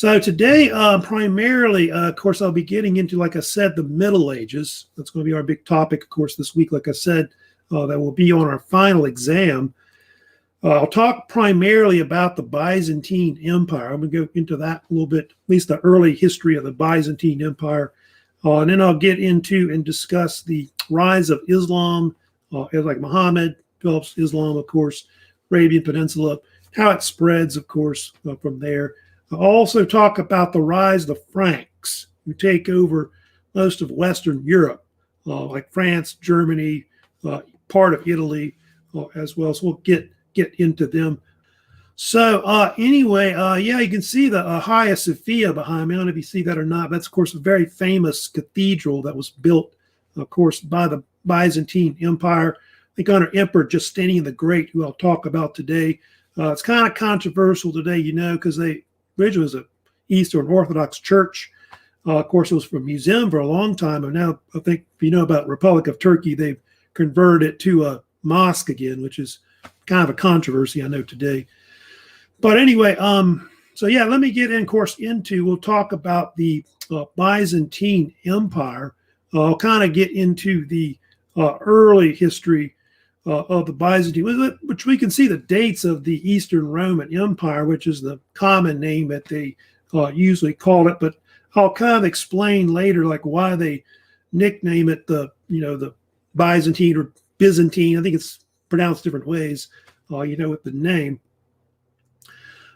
So today, primarily, of course, I'll be getting into, like I said, the Middle Ages. That's going to be our big topic, of course, this week. Like I said, that will be on our final exam. I'll talk primarily about the Byzantine Empire. I'm going to go into that a little bit, at least the early history of the Byzantine Empire. And then I'll get into and discuss the rise of Islam, like Muhammad, Philip's Islam, of course, Arabian Peninsula, how it spreads, of course, from there. I'll also talk about the rise of the Franks, who take over most of Western Europe, like France, Germany, part of Italy as well. So we'll get into them. So anyway, yeah, you can see the Hagia Sophia behind me. I don't know if you see that or not. That's, of course, a very famous cathedral that was built, of course, by the Byzantine Empire, I think under Emperor Justinian the Great, who I'll talk about today. It's kind of controversial today, because they originally was an Eastern Orthodox church. Of course, it was a museum for a long time, and now I think if you know about Republic of Turkey, they've converted it to a mosque again, which is kind of a controversy I know today. But anyway, so yeah, let me get in, of course, we'll talk about the Byzantine Empire. I'll kind of get into the early history of the Byzantine, which we can see the dates of the Eastern Roman Empire, which is the common name that they usually call it. But I'll kind of explain later, like why they nickname it the Byzantine or Byzantine. I think it's pronounced different ways, with the name.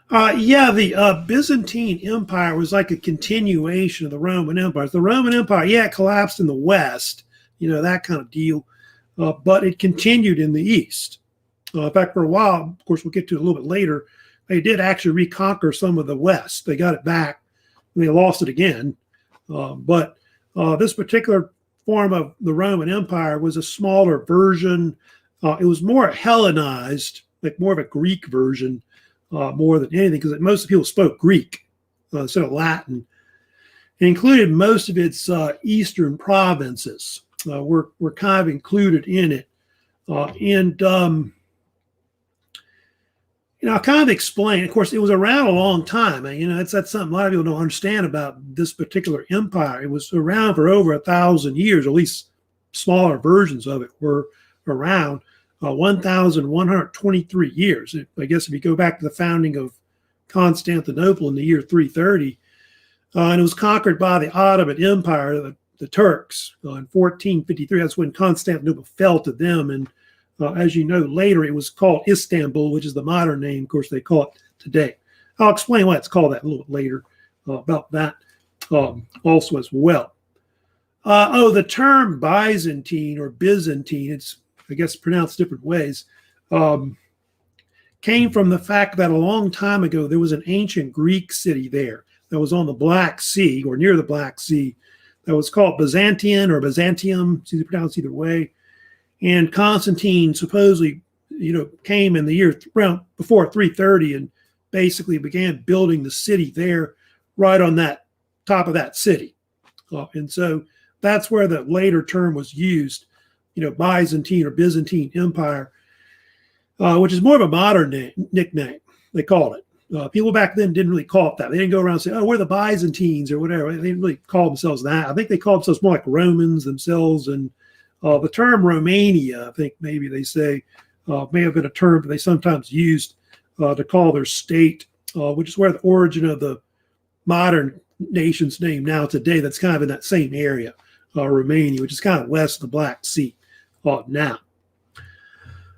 The Byzantine Empire was like a continuation of the Roman Empire. The Roman Empire, it collapsed in the West, that kind of deal. But it continued in the East. In fact, for a while, of course, we'll get to it a little bit later, they did actually reconquer some of the West. They got it back, and they lost it again. But this particular form of the Roman Empire was a smaller version. It was more Hellenized, like more of a Greek version, more than anything, because most people spoke Greek instead of Latin. It included most of its eastern provinces. Were kind of included in it. I'll kind of explain. Of course, it was around a long time. That's something a lot of people don't understand about this particular empire. It was around for over 1,000 years, or at least smaller versions of it were around 1,123 years. I guess if you go back to the founding of Constantinople in the year 330, and it was conquered by the Ottoman Empire, the Turks, in 1453. That's when Constantinople fell to them. And as you know, later it was called Istanbul, which is the modern name. Of course, they call it today. I'll explain why it's called that a little bit later about that also as well. The term Byzantine or Byzantine, it's, I guess, pronounced different ways, came from the fact that a long time ago, there was an ancient Greek city there that was on the Black Sea or near the Black Sea, that was called Byzantium or Byzantium, it's either pronounced either way. And Constantine supposedly, came in the year around before 330 and basically began building the city there right on that top of that city. And so that's where the later term was used, Byzantine or Byzantine Empire, which is more of a modern nickname, they called it. People back then didn't really call it that. They didn't go around and say, "Oh, we're the Byzantines" or whatever. They didn't really call themselves that. I think they called themselves more like Romans themselves. And the term Romania, I think maybe they say, may have been a term that they sometimes used to call their state, which is where the origin of the modern nation's name now today. That's kind of in that same area, Romania, which is kind of west of the Black Sea now.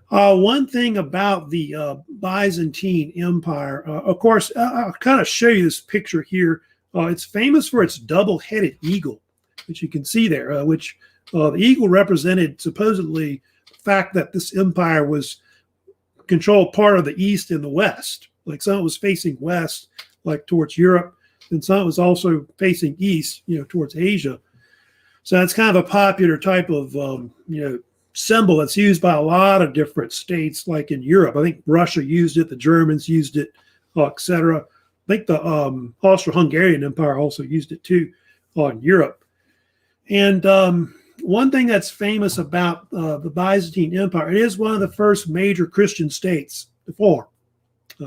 One thing about the Byzantine Empire, of course, I'll kind of show you this picture here. It's famous for its double-headed eagle, which you can see there, which the eagle represented supposedly the fact that this empire was controlled part of the East and the West. Like some was facing west, like towards Europe, and some was also facing east, towards Asia. So that's kind of a popular type of, symbol that's used by a lot of different states, like in Europe. I think Russia used it, the Germans used it, etc. I think the Austro-Hungarian Empire also used it too in Europe. And one thing that's famous about the Byzantine Empire, it is one of the first major Christian states to form.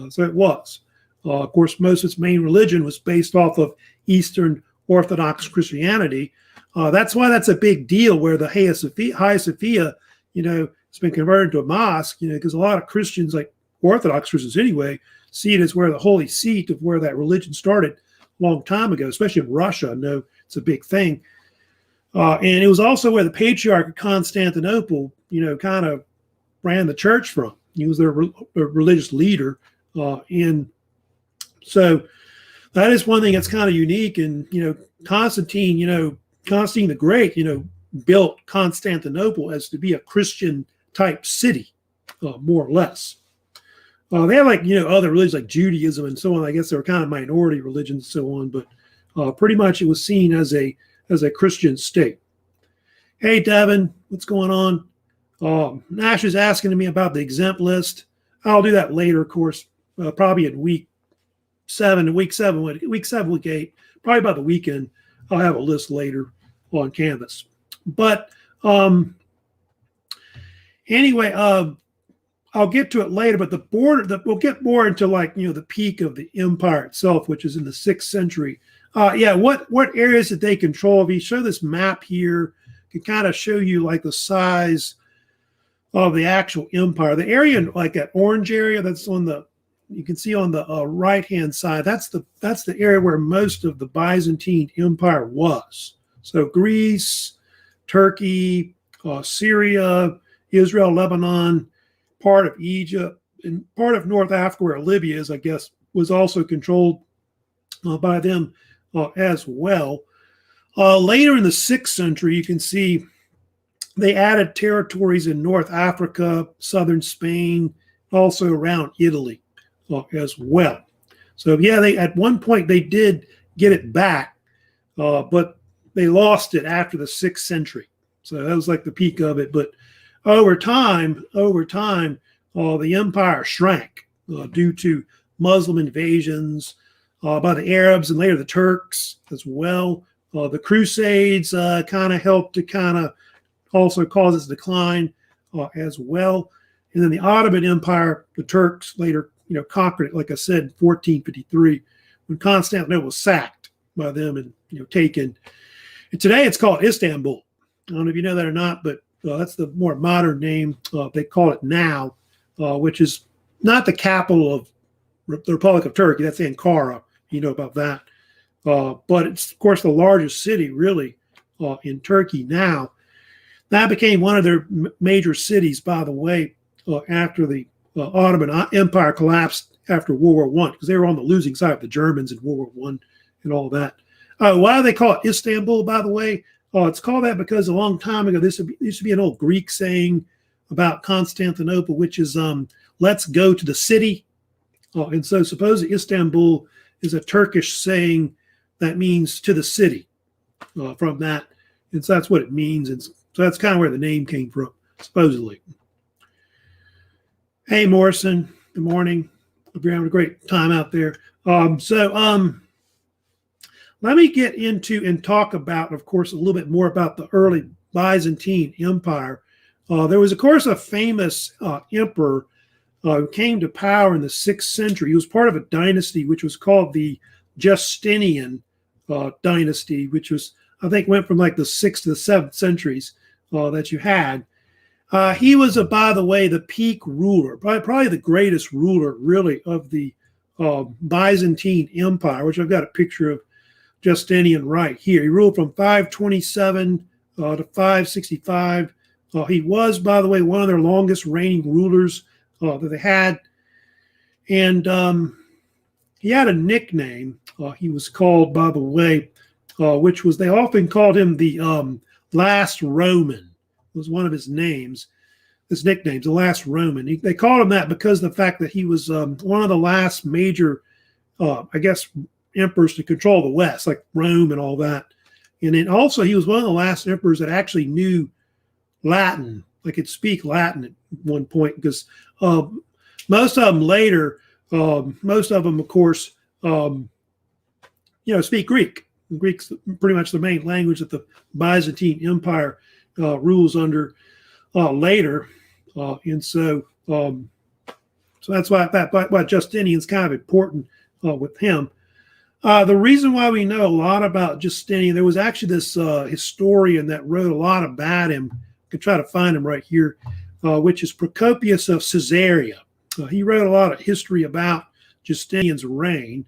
So it was. Of course, most of its main religion was based off of Eastern Orthodox Christianity. That's why that's a big deal where the Hagia Sophia, it's been converted to a mosque, because a lot of Christians, like Orthodox Christians anyway, see it as where the holy seat of where that religion started a long time ago, especially in Russia. I know it's a big thing. And it was also where the Patriarch of Constantinople, kind of ran the church from. He was their religious leader. And so that is one thing that's kind of unique. And, Constantine the Great, built Constantinople as to be a Christian type city, more or less. They have other religions like Judaism and so on. I guess they were kind of minority religions and so on, but pretty much it was seen as a Christian state. Hey, Devin, what's going on? Nash is asking me about the exempt list. I'll do that later, of course, probably in week 8, probably about the weekend. I'll have a list later on Canvas. But anyway, I'll get to it later, but we'll get more into the peak of the empire itself, which is in the 6th century. What areas did they control? If you show this map here, it can kind of show you the size of the actual empire. The area, that orange area that's you can see on the right-hand side, that's the area where most of the Byzantine Empire was. So Greece, Turkey, Syria, Israel, Lebanon, part of Egypt, and part of North Africa where Libya is, I guess, was also controlled by them as well. Later in the 6th century, you can see they added territories in North Africa, southern Spain, also around Italy as well. So at one point they did get it back, but they lost it after the 6th century. So that was the peak of it. But over time, the empire shrank due to Muslim invasions by the Arabs and later the Turks as well. The Crusades kind of helped to also cause its decline as well. And then the Ottoman Empire, the Turks later, conquered it, like I said, in 1453, when Constantinople was sacked by them and, taken. And today it's called Istanbul. I don't know if you know that or not, but that's the more modern name. They call it now, which is not the capital of the Republic of Turkey. That's Ankara. You know about that. But it's, of course, the largest city, really, in Turkey now. That became one of their major cities, by the way, after the Ottoman Empire collapsed after World War I, because they were on the losing side of the Germans in World War I and all that. Why do they call it Istanbul, by the way? It's called that because a long time ago, this used to be an old Greek saying about Constantinople, which is, let's go to the city. And so supposedly Istanbul is a Turkish saying that means to the city from that. And so that's what it means. And so that's kind of where the name came from, supposedly. Hey, Morrison. Good morning. Hope you're having a great time out there. Let me get into and talk about, of course, a little bit more about the early Byzantine Empire. There was, of course, a famous emperor who came to power in the 6th century. He was part of a dynasty which was called the Justinian dynasty, which was, I think, went from the 6th to the 7th centuries that you had. He was, by the way, the peak ruler, probably the greatest ruler, really, of the Byzantine Empire, which I've got a picture of Justinian right here. He ruled from 527 to 565. He was, by the way, one of their longest reigning rulers that they had. And he had a nickname. He was called, by the way, which was, they often called him the last Roman, was one of his names, his nicknames, the last Roman. They called him that because of the fact that he was one of the last major, emperors to control the West, like Rome and all that. And then also he was one of the last emperors that actually knew Latin, could speak Latin at one point, because most of them later, of course, speak Greek. Greek's pretty much the main language that the Byzantine Empire rules under later. And so that's why Justinian's kind of important with him. The reason why we know a lot about Justinian, there was actually this historian that wrote a lot about him. I can try to find him right here, which is Procopius of Caesarea. He wrote a lot of history about Justinian's reign.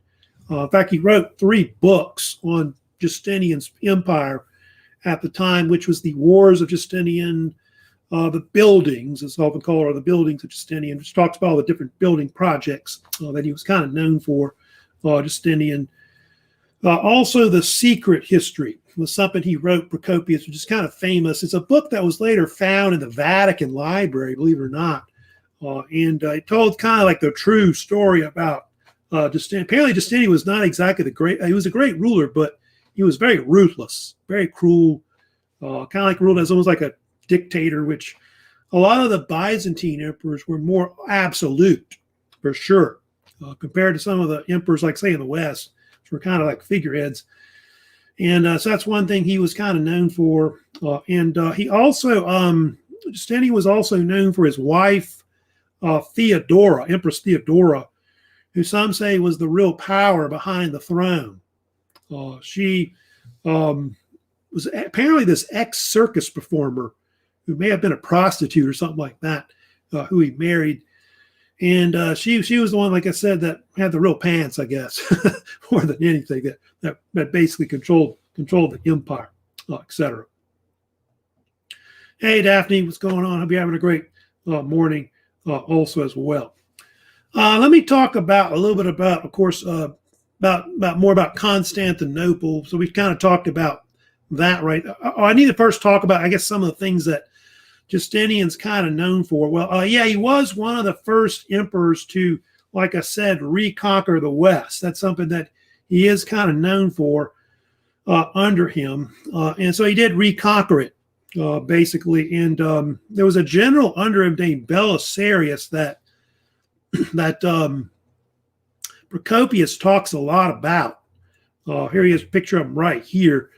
In fact, he wrote 3 books on Justinian's empire at the time, which was the Wars of Justinian, the buildings, it's often called, or the buildings of Justinian, which talks about all the different building projects that he was kind of known for, Justinian. Also, The Secret History was something he wrote, Procopius, which is kind of famous. It's a book that was later found in the Vatican Library, believe it or not. And it told kind of like the true story about Justinian. Apparently, Justinian was not exactly he was a great ruler, but he was very ruthless, very cruel, kind of like ruled as almost like a dictator, which a lot of the Byzantine emperors were more absolute, for sure, compared to some of the emperors, like, say, in the West, which were kind of like figureheads. And so that's one thing he was kind of known for. And he also, Justinian was also known for his wife, Theodora, Empress Theodora, who some say was the real power behind the throne. She was apparently this ex-circus performer who may have been a prostitute or something like that, who he married. And she was the one, like I said, that had the real pants, I guess, more than anything, that basically controlled the empire, etc. Hey, Daphne, what's going on? Hope you're having a great morning also as well. Let me talk about a little bit about, of course, about more about Constantinople. So we've kind of talked about that, right? I need to first talk about, I guess, some of the things that Justinian's kind of known for. Well, yeah, he was one of the first emperors to, like I said, reconquer the West. That's something that he is kind of known for under him. And so he did reconquer it, basically. And there was a general under him named Belisarius that Procopius talks a lot about. Here he is, a picture of him right here.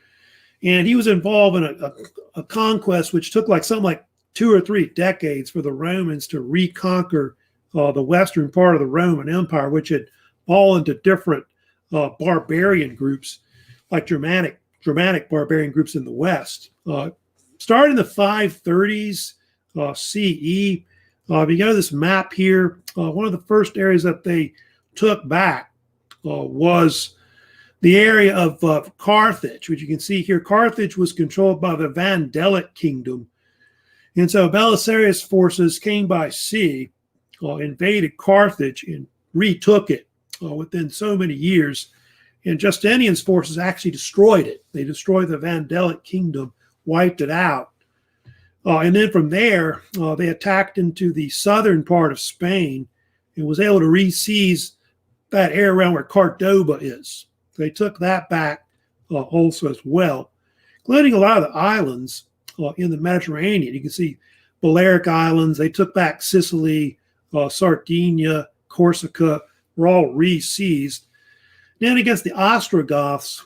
And he was involved in a conquest which took something like 2 or 3 decades for the Romans to reconquer the western part of the Roman Empire, which had fallen to different barbarian groups, like Germanic barbarian groups in the West. Starting in the 530s CE, if you go to this map here, one of the first areas that they took back was the area of Carthage, which you can see here. Carthage was controlled by the Vandalic kingdom. And so Belisarius' forces came by sea, invaded Carthage, and retook it within so many years. And Justinian's forces actually destroyed it. They destroyed the Vandalic kingdom, wiped it out. And then from there, they attacked into the southern part of Spain and was able to re-seize that area around where Cordoba is. They took that back also as well, including a lot of the islands in the Mediterranean. You can see Balearic Islands. They took back Sicily, Sardinia, Corsica, were all re-seized. Then against the Ostrogoths,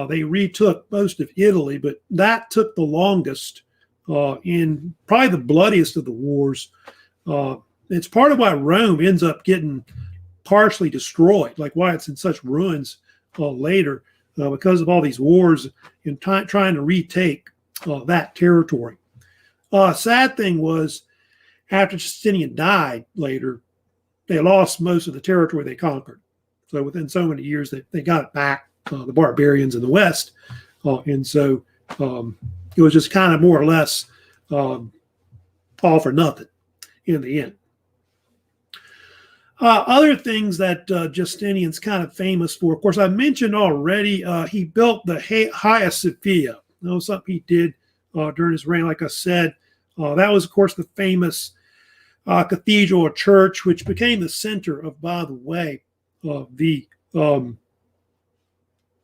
they retook most of Italy, but that took the longest in probably the bloodiest of the wars. It's part of why Rome ends up getting partially destroyed, like why it's in such ruins later, because of all these wars and trying to retake that territory. Sad thing was, after Justinian died later, they lost most of the territory they conquered. So within so many years, they got it back, the barbarians in the West. And so it was just kind of more or less all for nothing in the end. Other things that Justinian's kind of famous for, of course, I mentioned already, he built the Hagia Sophia. That was something he did during his reign, like I said. That was, of course, the famous cathedral or church, which became the center of, by the way, the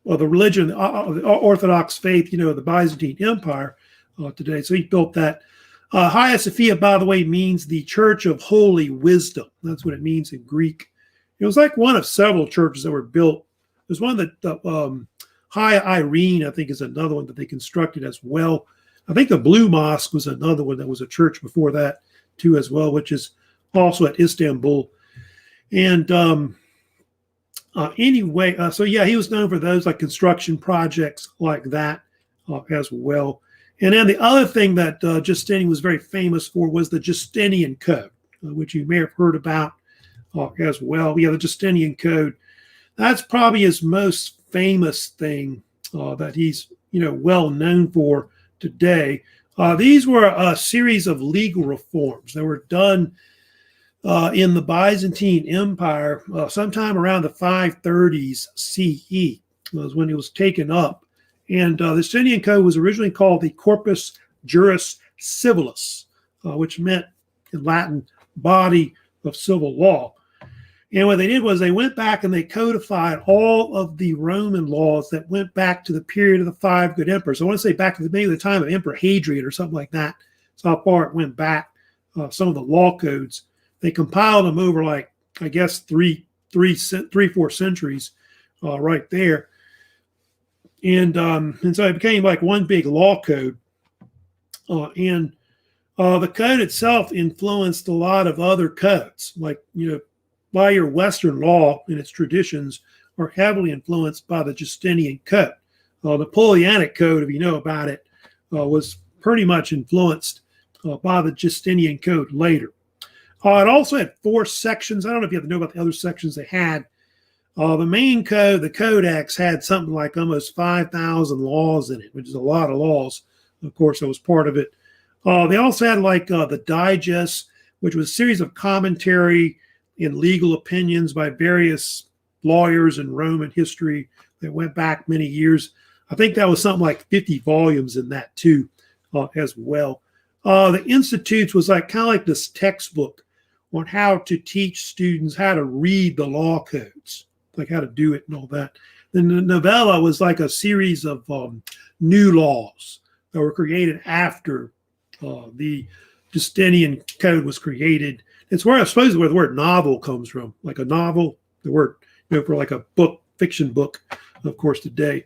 religion, the Orthodox faith, the Byzantine Empire today. So he built that. Hagia Sophia, by the way, means the Church of Holy Wisdom. That's what it means in Greek. It was like one of several churches that were built. There's one that Hagia Irene, I think, is another one that they constructed as well. I think the Blue Mosque was another one that was a church before that too as well, which is also at Istanbul. And Anyway, so yeah, he was known for those like construction projects like that as well. And then the other thing that Justinian was very famous for was the Justinian Code, which you may have heard about as well. Yeah, the Justinian Code. That's probably his most famous thing that he's well known for today. These were a series of legal reforms that were done in the Byzantine Empire sometime around the 530s CE was when it was taken up. And the Justinian Code was originally called the Corpus Juris Civilis, which meant in Latin, body of civil law. And what they did was they went back and they codified all of the Roman laws that went back to the period of the five good emperors. I want to say back to maybe the time of Emperor Hadrian or something like that. That's how far it went back, some of the law codes. They compiled them over like, I guess, three, 4 centuries right there. And so it became like one big law code. And the code itself influenced a lot of other codes, like, by your Western law and its traditions are heavily influenced by the Justinian Code. The Napoleonic Code, if you know about it, was pretty much influenced by the Justinian Code later. It also had 4 sections. I don't know if you have to know about the other sections they had. The main code, the Codex, had something like almost 5,000 laws in it, which is a lot of laws. Of course, that was part of it. They also had like the Digest, which was a series of commentary in legal opinions by various lawyers in Roman history that went back many years. I think that was something like 50 volumes in that too, as well. The Institutes was like kind of like this textbook on how to teach students how to read the law codes, like how to do it and all that. Then the Novella was like a series of new laws that were created after the Justinian Code was created. It's where I suppose where the word novel comes from, like a novel, the word, for like a book, fiction book, of course, today.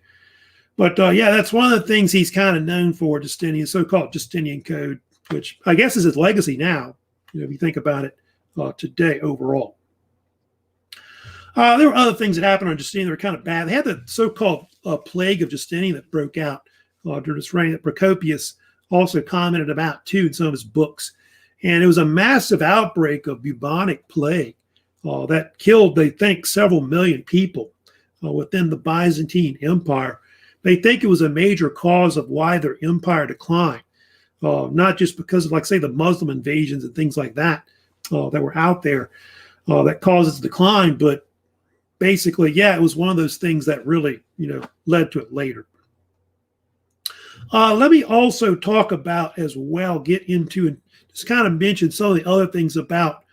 But yeah, that's one of the things he's kind of known for, Justinian, so-called Justinian Code, which I guess is his legacy now, if you think about it today overall. There were other things that happened on Justinian that were kind of bad. They had the so-called plague of Justinian that broke out during his reign that Procopius also commented about too in some of his books. And it was a massive outbreak of bubonic plague that killed, they think, several million people within the Byzantine Empire. They think it was a major cause of why their empire declined, not just because of, like, say, the Muslim invasions and things like that that were out there that caused its decline. But basically, yeah, it was one of those things that really, led to it later. Let me also talk about as well, get into and just kind of mention some of the other things about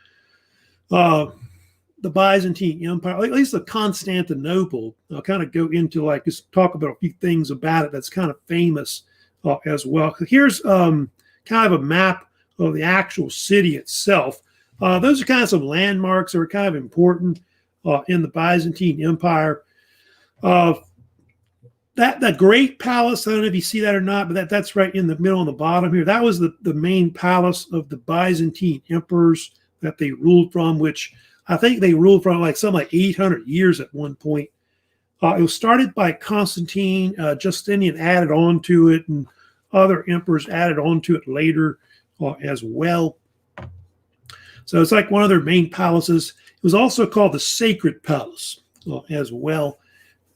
the Byzantine Empire, at least the Constantinople. I'll kind of go into like just talk about a few things about it that's kind of famous as well. Here's kind of a map of the actual city itself. Those are kind of some landmarks that are kind of important in the Byzantine Empire. That Great Palace, I don't know if you see that or not, but that's right in the middle on the bottom here. That was the main palace of the Byzantine emperors that they ruled from, which I think they ruled from like 800 years at one point. It was started by Constantine. Justinian added on to it, and other emperors added on to it later as well. So it's like one of their main palaces. It was also called the Sacred Palace as well.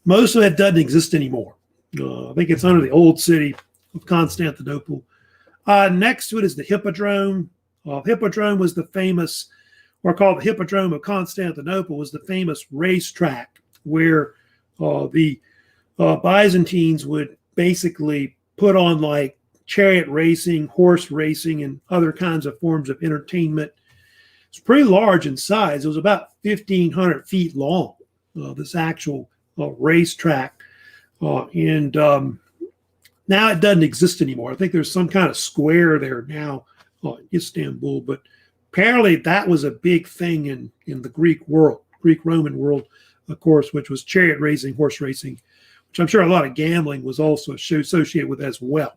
Most of it doesn't exist anymore. I think it's under the old city of Constantinople. Next to it is the Hippodrome. Hippodrome was the famous, or called the Hippodrome of Constantinople, was the famous racetrack where the Byzantines would basically put on like chariot racing, horse racing, and other kinds of forms of entertainment. It's pretty large in size. It was about 1,500 feet long, this actual racetrack. And now it doesn't exist anymore. I think there's some kind of square there now in Istanbul, but apparently that was a big thing in the Greek world, Greek-Roman world, of course, which was chariot racing, horse racing, which I'm sure a lot of gambling was also associated with as well.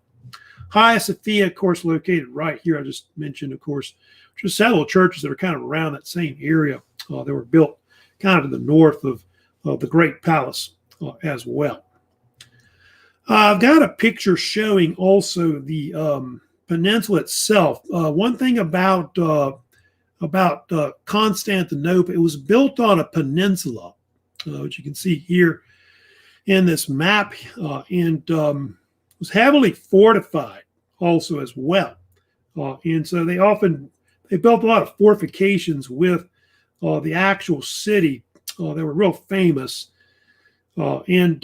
Hagia Sophia, of course, located right here. I just mentioned, of course, there's several churches that are kind of around that same area. They were built kind of to the north of the Great Palace as well. I've got a picture showing also the peninsula itself. One thing about Constantinople, it was built on a peninsula, which you can see here in this map, and was heavily fortified also as well. And so they built a lot of fortifications with the actual city. They were real famous. And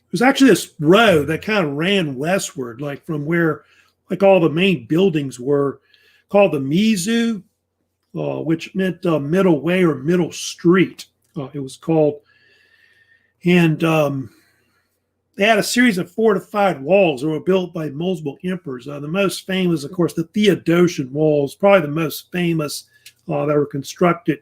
there's actually this road that kind of ran westward, like from where like all the main buildings were, called the Mizu, which meant middle way or middle street. It was called. And they had a series of fortified walls that were built by multiple emperors. The most famous, of course, the Theodosian walls, probably the most famous that were constructed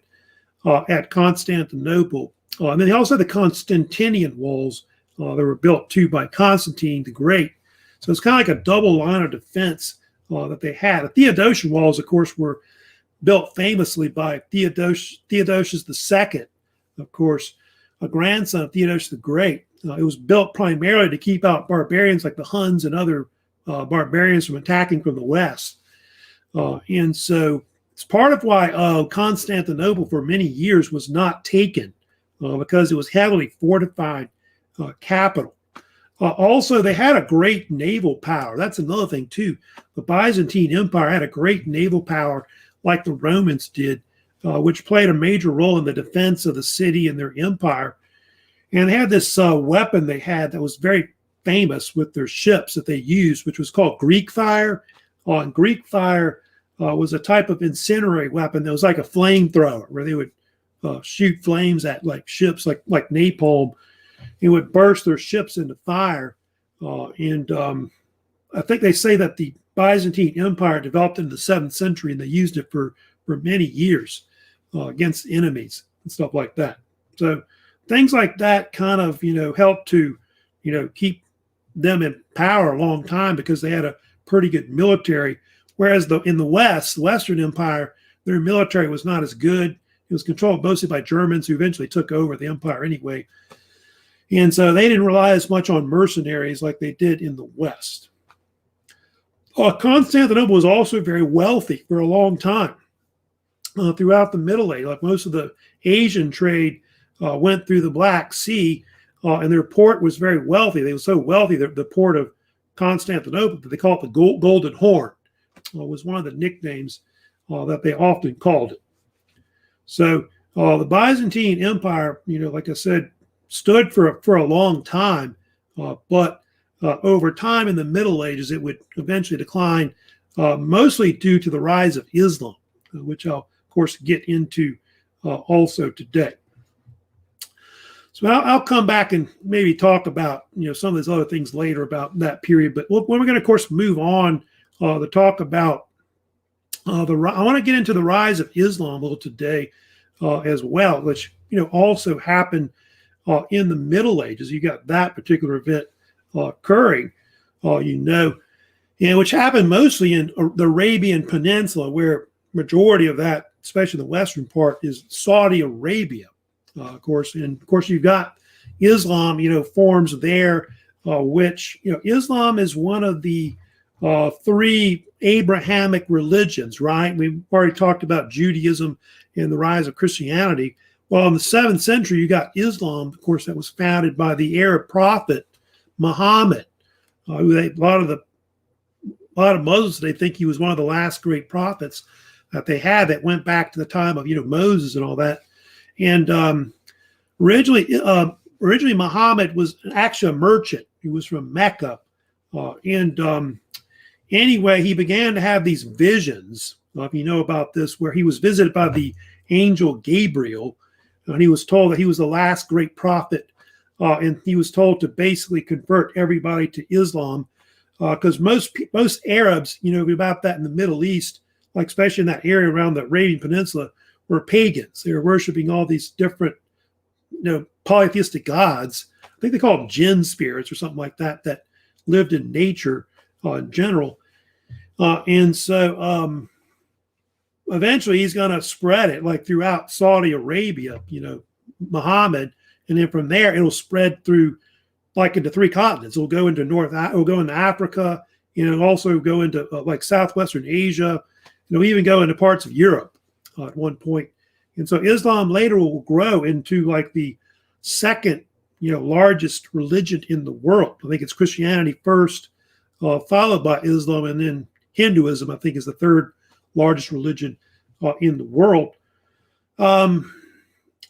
at Constantinople. And then they also had the Constantinian walls that were built too by Constantine the Great. So it's kind of like a double line of defense that they had. The Theodosian walls, of course, were built famously by Theodosius II, of course, a grandson of Theodosius the Great. It was built primarily to keep out barbarians like the Huns and other barbarians from attacking from the west. And so it's part of why Constantinople for many years was not taken, because it was heavily fortified capital. Also, they had a great naval power. That's another thing, too. The Byzantine Empire had a great naval power like the Romans did, which played a major role in the defense of the city and their empire. And they had this weapon they had that was very famous with their ships that they used, which was called Greek fire. And Greek fire was a type of incendiary weapon that was like a flamethrower, where they would shoot flames at like ships, like napalm. It would burst their ships into fire. And I think they say that the Byzantine Empire developed in the 7th century, and they used it for many years against enemies and stuff like that. So things like that kind of, helped to, keep them in power a long time, because they had a pretty good military. Whereas in the West, the Western Empire, their military was not as good. It was controlled mostly by Germans, who eventually took over the empire anyway. And so they didn't rely as much on mercenaries like they did in the West. Constantinople was also very wealthy for a long time throughout the Middle Age. Like most of the Asian trade went through the Black Sea, and their port was very wealthy. They were so wealthy that the port of Constantinople, that they call it the Golden Horn, was one of the nicknames that they often called it. So the Byzantine Empire, like I said, stood for a long time, but over time in the Middle Ages, it would eventually decline, mostly due to the rise of Islam, which I'll, of course, get into also today. So I'll come back and maybe talk about some of these other things later about that period. But we're going to, of course, move on to talk about I want to get into the rise of Islam a little today as well, which also happened in the Middle Ages. You got that particular event occurring, and which happened mostly in the Arabian Peninsula, where majority of that, especially the western part, is Saudi Arabia. Of course, you've got Islam, forms there, which, Islam is one of the 3 Abrahamic religions, right? We've already talked about Judaism and the rise of Christianity. Well, in the 7th century, you got Islam, of course, that was founded by the Arab prophet Muhammad. A lot of Muslims, they think he was one of the last great prophets that they had, that went back to the time of Moses and all that. And originally Muhammad was actually a merchant. He was from Mecca, anyway, he began to have these visions, if you know about this, where he was visited by the angel Gabriel, and he was told that he was the last great prophet, and he was told to basically convert everybody to Islam, because most Arabs, about that in the Middle East, like especially in that area around the Arabian Peninsula, were pagans. They were worshiping all these different, polytheistic gods. I think they call them jinn spirits or something like that, that lived in nature in general. And so eventually he's going to spread it like throughout Saudi Arabia, Muhammad, and then from there it'll spread through like into 3 continents. It'll go into it'll go into Africa, also go into like Southwestern Asia. It'll even go into parts of Europe at one point. And so Islam later will grow into like the second, largest religion in the world. I think it's Christianity first, followed by Islam, and then Hinduism, I think, is the third largest religion in the world. And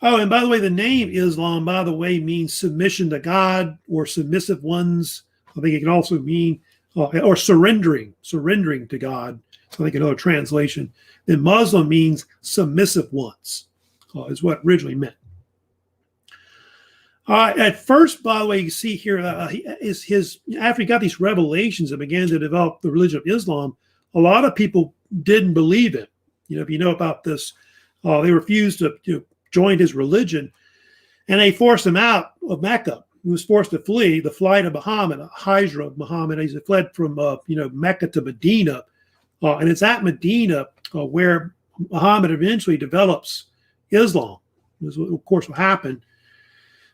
by the way, the name Islam, by the way, means submission to God or submissive ones. I think it can also mean, or surrendering to God. So I think another translation. Then Muslim means submissive ones, is what originally meant. At first, by the way, you see here, after he got these revelations and began to develop the religion of Islam, a lot of people didn't believe it. If you know about this, they refused to join his religion, and they forced him out of Mecca. He was forced to flee the flight of Muhammad, a hijra of Muhammad. He fled from Mecca to Medina, and it's at Medina where Muhammad eventually develops Islam. This, of course, will happen.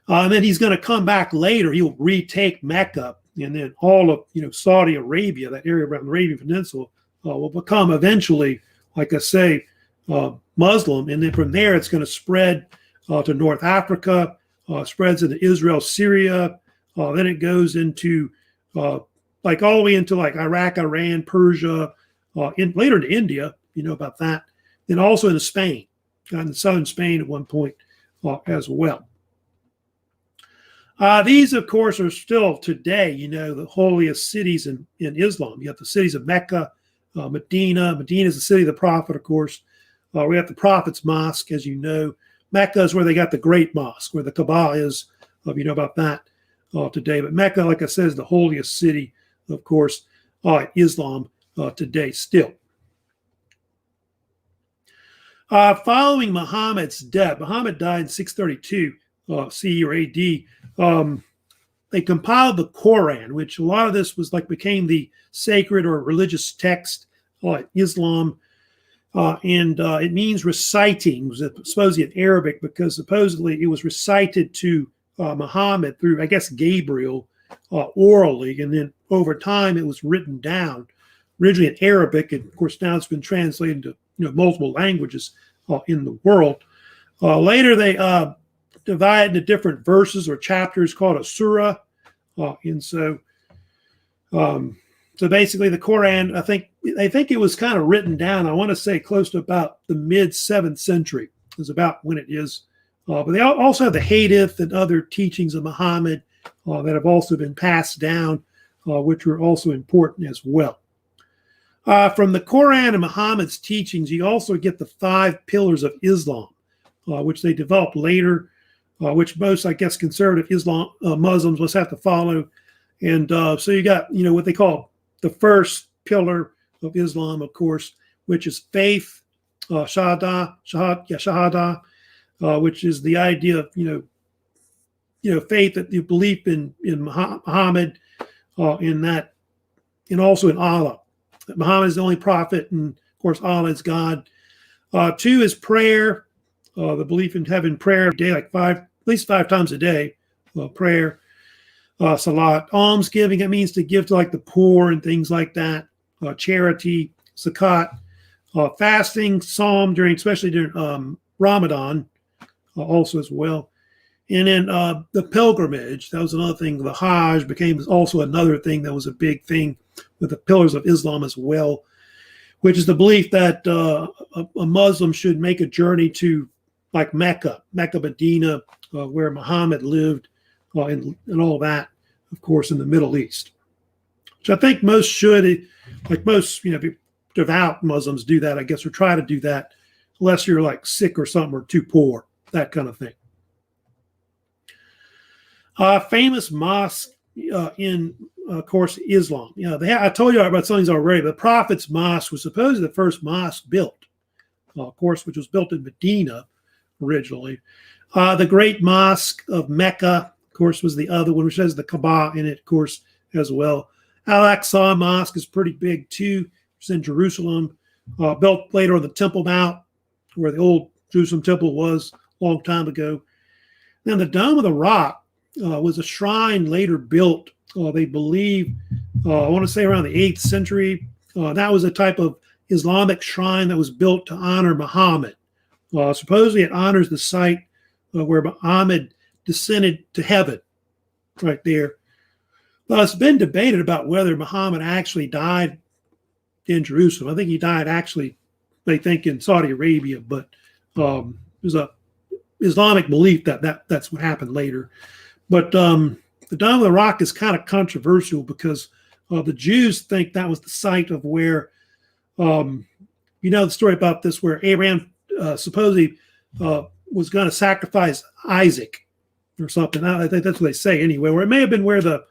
And then he's going to come back later. He'll retake Mecca, and then all of Saudi Arabia, that area around the Arabian Peninsula, will become eventually, like I say, Muslim. And then from there, it's going to spread to North Africa, spreads into Israel, Syria. Then it goes into like all the way into like Iraq, Iran, Persia, later to India. You know about that. Then also into Spain, got in southern Spain at one point as well. These, of course, are still today, the holiest cities in Islam. You have the cities of Mecca, Medina. Medina is the city of the Prophet, of course. We have the Prophet's Mosque, as you know. Mecca is where they got the Great Mosque, where the Kaaba is. You know about that today. But Mecca, like I said, is the holiest city, of course, Islam today still. Following Muhammad's death, Muhammad died in 632 CE or AD. They compiled the Quran, which a lot of this was became the sacred or religious text Islam. And it means reciting. It was supposedly in Arabic because supposedly it was recited to Muhammad through, I guess, Gabriel orally. And then over time it was written down, originally in Arabic. And of course, now it's been translated into multiple languages in the world. Later, they divide into different verses or chapters called a surah. And so basically the Quran, I think it was kind of written down, I want to say close to about the mid 7th century is about when it is. But they also have the hadith and other teachings of Muhammad that have also been passed down, which are also important as well. From the Quran and Muhammad's teachings, you also get the 5 pillars of Islam, which they developed later, which most, I guess, conservative Islam Muslims must have to follow. And so you got, what they call the first pillar of Islam, of course, which is faith, shahada, which is the idea of, faith, that you believe in Muhammad, in that, and also in Allah. That Muhammad is the only prophet, and of course, Allah is God. 2 is prayer, the belief in having prayer every day, at least 5 times a day, prayer, salat, almsgiving. It means to give to the poor and things like that. Charity, zakat, fasting, psalm especially during Ramadan, also as well. And then the pilgrimage, that was another thing. The Hajj became also another thing that was a big thing with the pillars of Islam as well, which is the belief that a Muslim should make a journey to Mecca, Medina, where Muhammad lived, and all that, of course, in the Middle East. Which I think most should, most, devout Muslims do that, I guess, or try to do that, unless you're sick or something or too poor, that kind of thing. Famous mosque in, of course, Islam. I told you about some of these already. The Prophet's Mosque was supposedly the first mosque built, of course, which was built in Medina originally. The Great Mosque of Mecca, of course, was the other one, which has the Kaaba in it, of course, as well. Al-Aqsa Mosque is pretty big, too. It's in Jerusalem. built later on the Temple Mount, where the old Jerusalem temple was a long time ago. Then the Dome of the Rock was a shrine later built, they believe, I want to say around the 8th century. That was a type of Islamic shrine that was built to honor Muhammad. Supposedly it honors the site where Muhammad descended to heaven, right there. Well, it's been debated about whether Muhammad actually died in Jerusalem. I think he died actually, they think, in Saudi Arabia, but there's a Islamic belief that that's what happened later. But the Dome of the Rock is kind of controversial because the Jews think that was the site of where, you know, the story about this, where Abraham supposedly was going to sacrifice Isaac or something. I think that's what they say anyway. Or it may have been where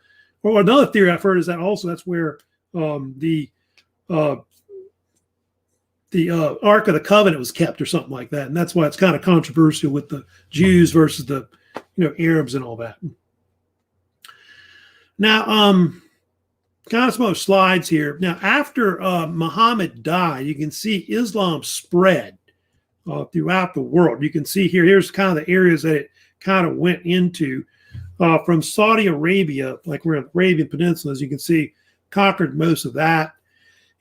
or another theory I've heard is that also that's where the Ark of the Covenant was kept or something like that. And that's why it's kind of controversial with the Jews versus the, you know, Arabs and all that. Now, kind of some more slides here. Now, after Muhammad died, you can see Islam spread throughout the world. You can see here's kind of the areas that it kind of went into from Saudi Arabia, like we're in the Arabian Peninsula, as you can see, conquered most of that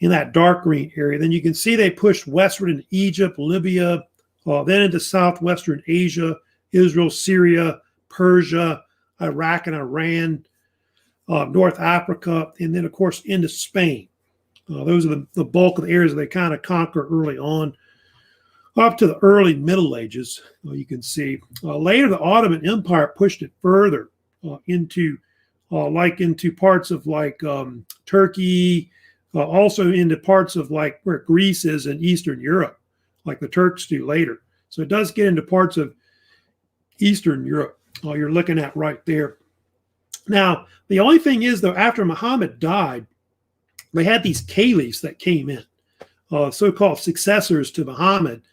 in that dark green area. Then you can see they pushed westward into Egypt, Libya, then into southwestern Asia, Israel, Syria, Persia, Iraq and Iran, North Africa, and then, of course, into Spain. Those are the bulk of the areas they kind of conquered early on, up to the early Middle Ages, you can see. Later, the Ottoman Empire pushed it further into parts of like Turkey, also into parts of like where Greece is in Eastern Europe, like the Turks do later. So it does get into parts of Eastern Europe, you're looking at right there. Now, the only thing is, though, after Muhammad died, they had these caliphs that came in, so-called successors to Muhammad.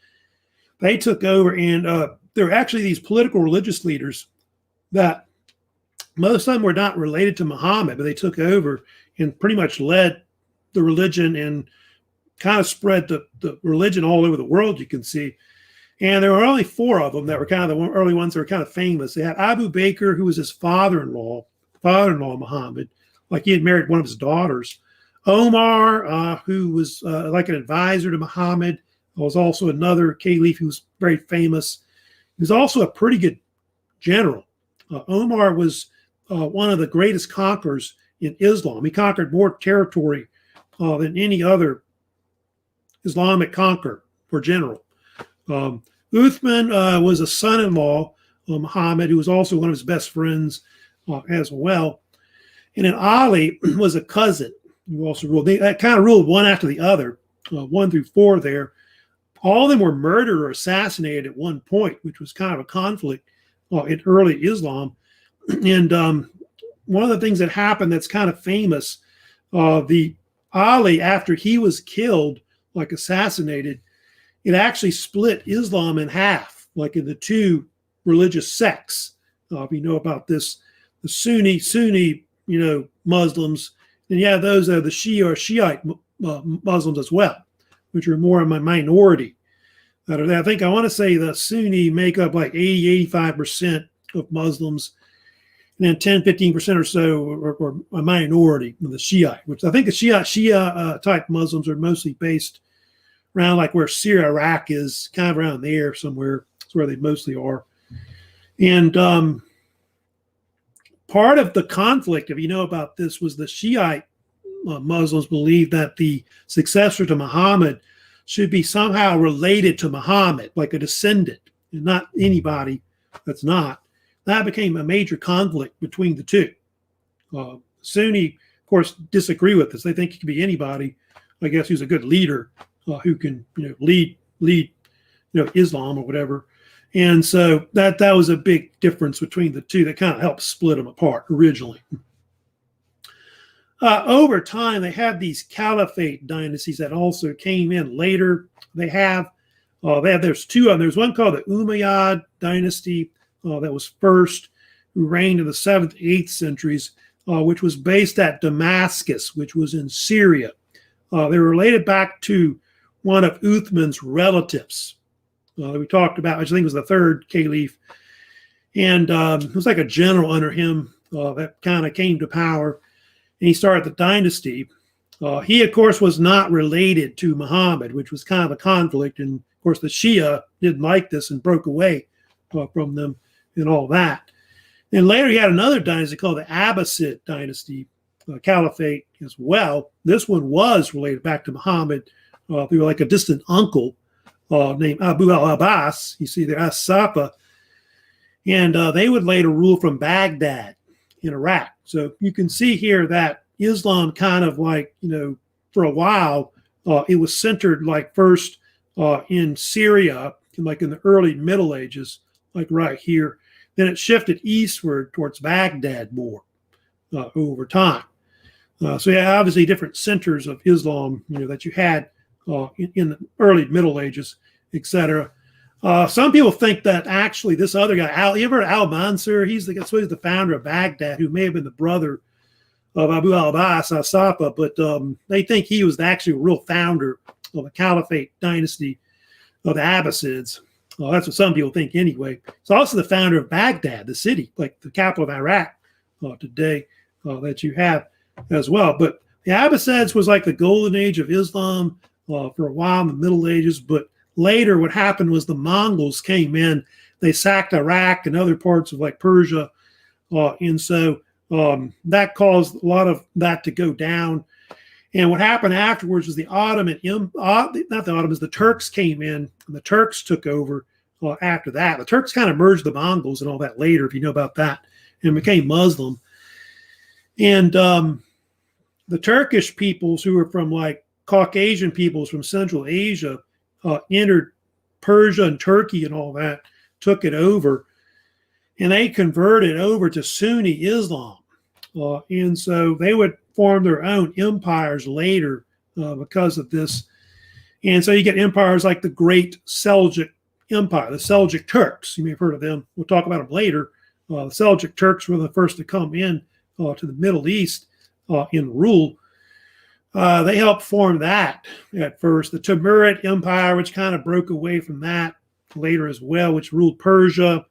They took over, and there were actually these political religious leaders that most of them were not related to Muhammad, but they took over and pretty much led the religion and kind of spread the religion all over the world, you can see. And there were only 4 of them that were kind of the early ones that were kind of famous. They had Abu Bakr, who was his father-in-law Muhammad, like he had married one of his daughters. Omar, who was like an advisor to Muhammad, was also another caliph who was very famous. He was also a pretty good general. Omar was one of the greatest conquerors in Islam. He conquered more territory than any other Islamic conqueror or general. Uthman was a son-in-law of Muhammad, who was also one of his best friends as well. And then Ali was a cousin who also ruled. They kind of ruled one after the other, 1 through 4 there. All of them were murdered or assassinated at one point, which was kind of a conflict in early Islam. And one of the things that happened that's kind of famous, the Ali, after he was killed, like assassinated, it actually split Islam in half, like in the 2 religious sects. If you know about this, the Sunni, you know, Muslims, and yeah, those are the Shia or Shiite Muslims as well, which are more of a minority. I think I want to say the Sunni make up like 80-85% of Muslims, and then 10-15% or so are a minority of the Shiite, which I think the Shia type Muslims are mostly based around like where Syria, Iraq is, kind of around there somewhere. That's where they mostly are. And part of the conflict, if you know about this, was the Shiite Muslims believed that the successor to Muhammad should be somehow related to Muhammad, like a descendant, and not anybody that's not. That became a major conflict between the 2. Sunni, of course, disagree with this. They think it could be anybody, I guess, who's a good leader, who can, you know, lead, you know, Islam or whatever. And so that was a big difference between the 2 that kind of helped split them apart originally. Over time, they had these caliphate dynasties that also came in later. There's 2 of them. There's one called the Umayyad dynasty that was first, who reigned in the 7th, 8th centuries, which was based at Damascus, which was in Syria. They were related back to one of Uthman's relatives. We talked about, which I think was the third caliph. And it was like a general under him that kind of came to power. And he started the dynasty. He, of course, was not related to Muhammad, which was kind of a conflict. And, of course, the Shia didn't like this and broke away from them and all that. And later he had another dynasty called the Abbasid dynasty, caliphate as well. This one was related back to Muhammad through like a distant uncle named Abu al-Abbas. You see there, As-Sapa. And they would later rule from Baghdad in Iraq. So you can see here that Islam kind of like, for a while, it was centered like first in Syria, like in the early Middle Ages, like right here. Then it shifted eastward towards Baghdad more over time. So yeah, obviously different centers of Islam, that you had in the early Middle Ages, etc. Some people think that actually this other guy, you ever heard of Al-Mansur? He's the founder of Baghdad, who may have been the brother of Abu al-Abbas, As-Sapa, but they think he was actually a real founder of the Caliphate dynasty of the Abbasids. That's what some people think anyway. He's also the founder of Baghdad, the city, like the capital of Iraq today that you have as well. But the Abbasids was like the golden age of Islam for a while in the Middle Ages, but later what happened was the Mongols came in. They sacked Iraq and other parts of like Persia, and so that caused a lot of that to go down. And what happened afterwards was the Turks came in, and the Turks took over after that. The Turks kind of merged the Mongols and all that later, if you know about that, and became Muslim. And the Turkish peoples, who were from like Caucasian peoples from Central Asia, entered Persia and Turkey and all that, took it over, and they converted over to Sunni Islam. And so they would form their own empires later because of this. And so you get empires like the Great Seljuk Empire, the Seljuk Turks. You may have heard of them. We'll talk about them later. The Seljuk Turks were the first to come in to the Middle East in rule. They helped form that at first. The Timurid Empire, which kind of broke away from that later as well, which ruled Persia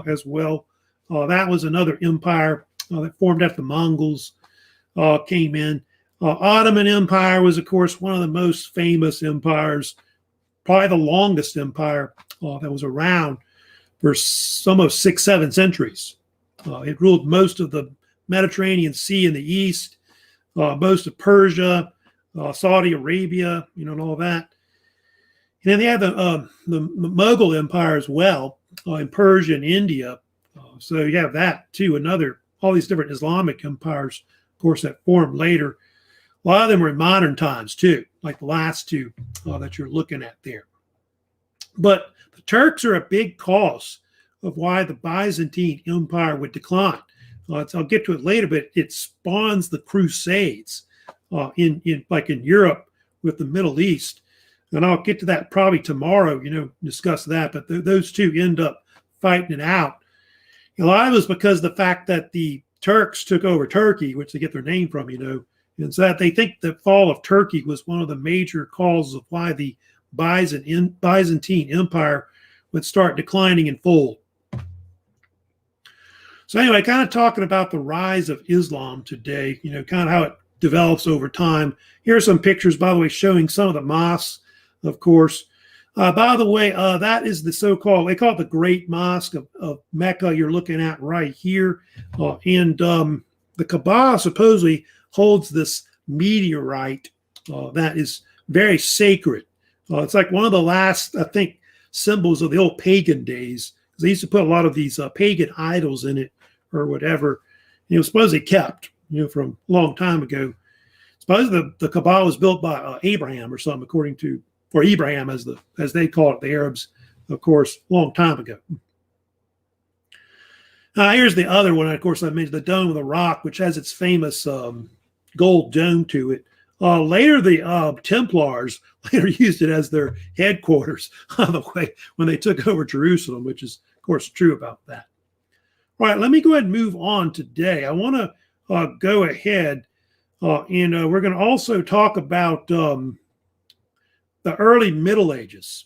as well. That was another empire that formed after the Mongols came in. Ottoman Empire was, of course, one of the most famous empires, probably the longest empire that was around for almost 6-7 centuries. It ruled most of the Mediterranean Sea in the east, most of Persia, Saudi Arabia, and all that. And then they had the Mughal Empire as well in Persia and India. So you have that too, all these different Islamic empires, of course, that formed later. A lot of them were in modern times too, like the last two that you're looking at there. But the Turks are a big cause of why the Byzantine Empire would decline. I'll get to it later, but it spawns the Crusades in Europe with the Middle East. And I'll get to that probably tomorrow, discuss that. But those two end up fighting it out. A lot of it was because of the fact that the Turks took over Turkey, which they get their name from, and so that they think the fall of Turkey was one of the major causes of why the Byzantine Empire would start declining and fold. So anyway, kind of talking about the rise of Islam today, kind of how it develops over time. Here are some pictures, by the way, showing some of the mosques, of course. By the way, that is the so-called, they call it the Great Mosque of Mecca you're looking at right here. And the Kaaba supposedly holds this meteorite that is very sacred. It's like one of the last, I think, symbols of the old pagan days. They used to put a lot of these pagan idols in it or whatever. And it was supposedly kept, from a long time ago. Supposedly the Kaaba was built by Abraham or something, or Ibrahim as they call it, the Arabs, of course, a long time ago. Here's the other one, of course, I mentioned the Dome of the Rock, which has its famous gold dome to it. Later, the Templars later used it as their headquarters, by the way, when they took over Jerusalem, which is, of course, true about that. All right, let me go ahead and move on today. I want to go ahead and we're going to also talk about the early Middle Ages.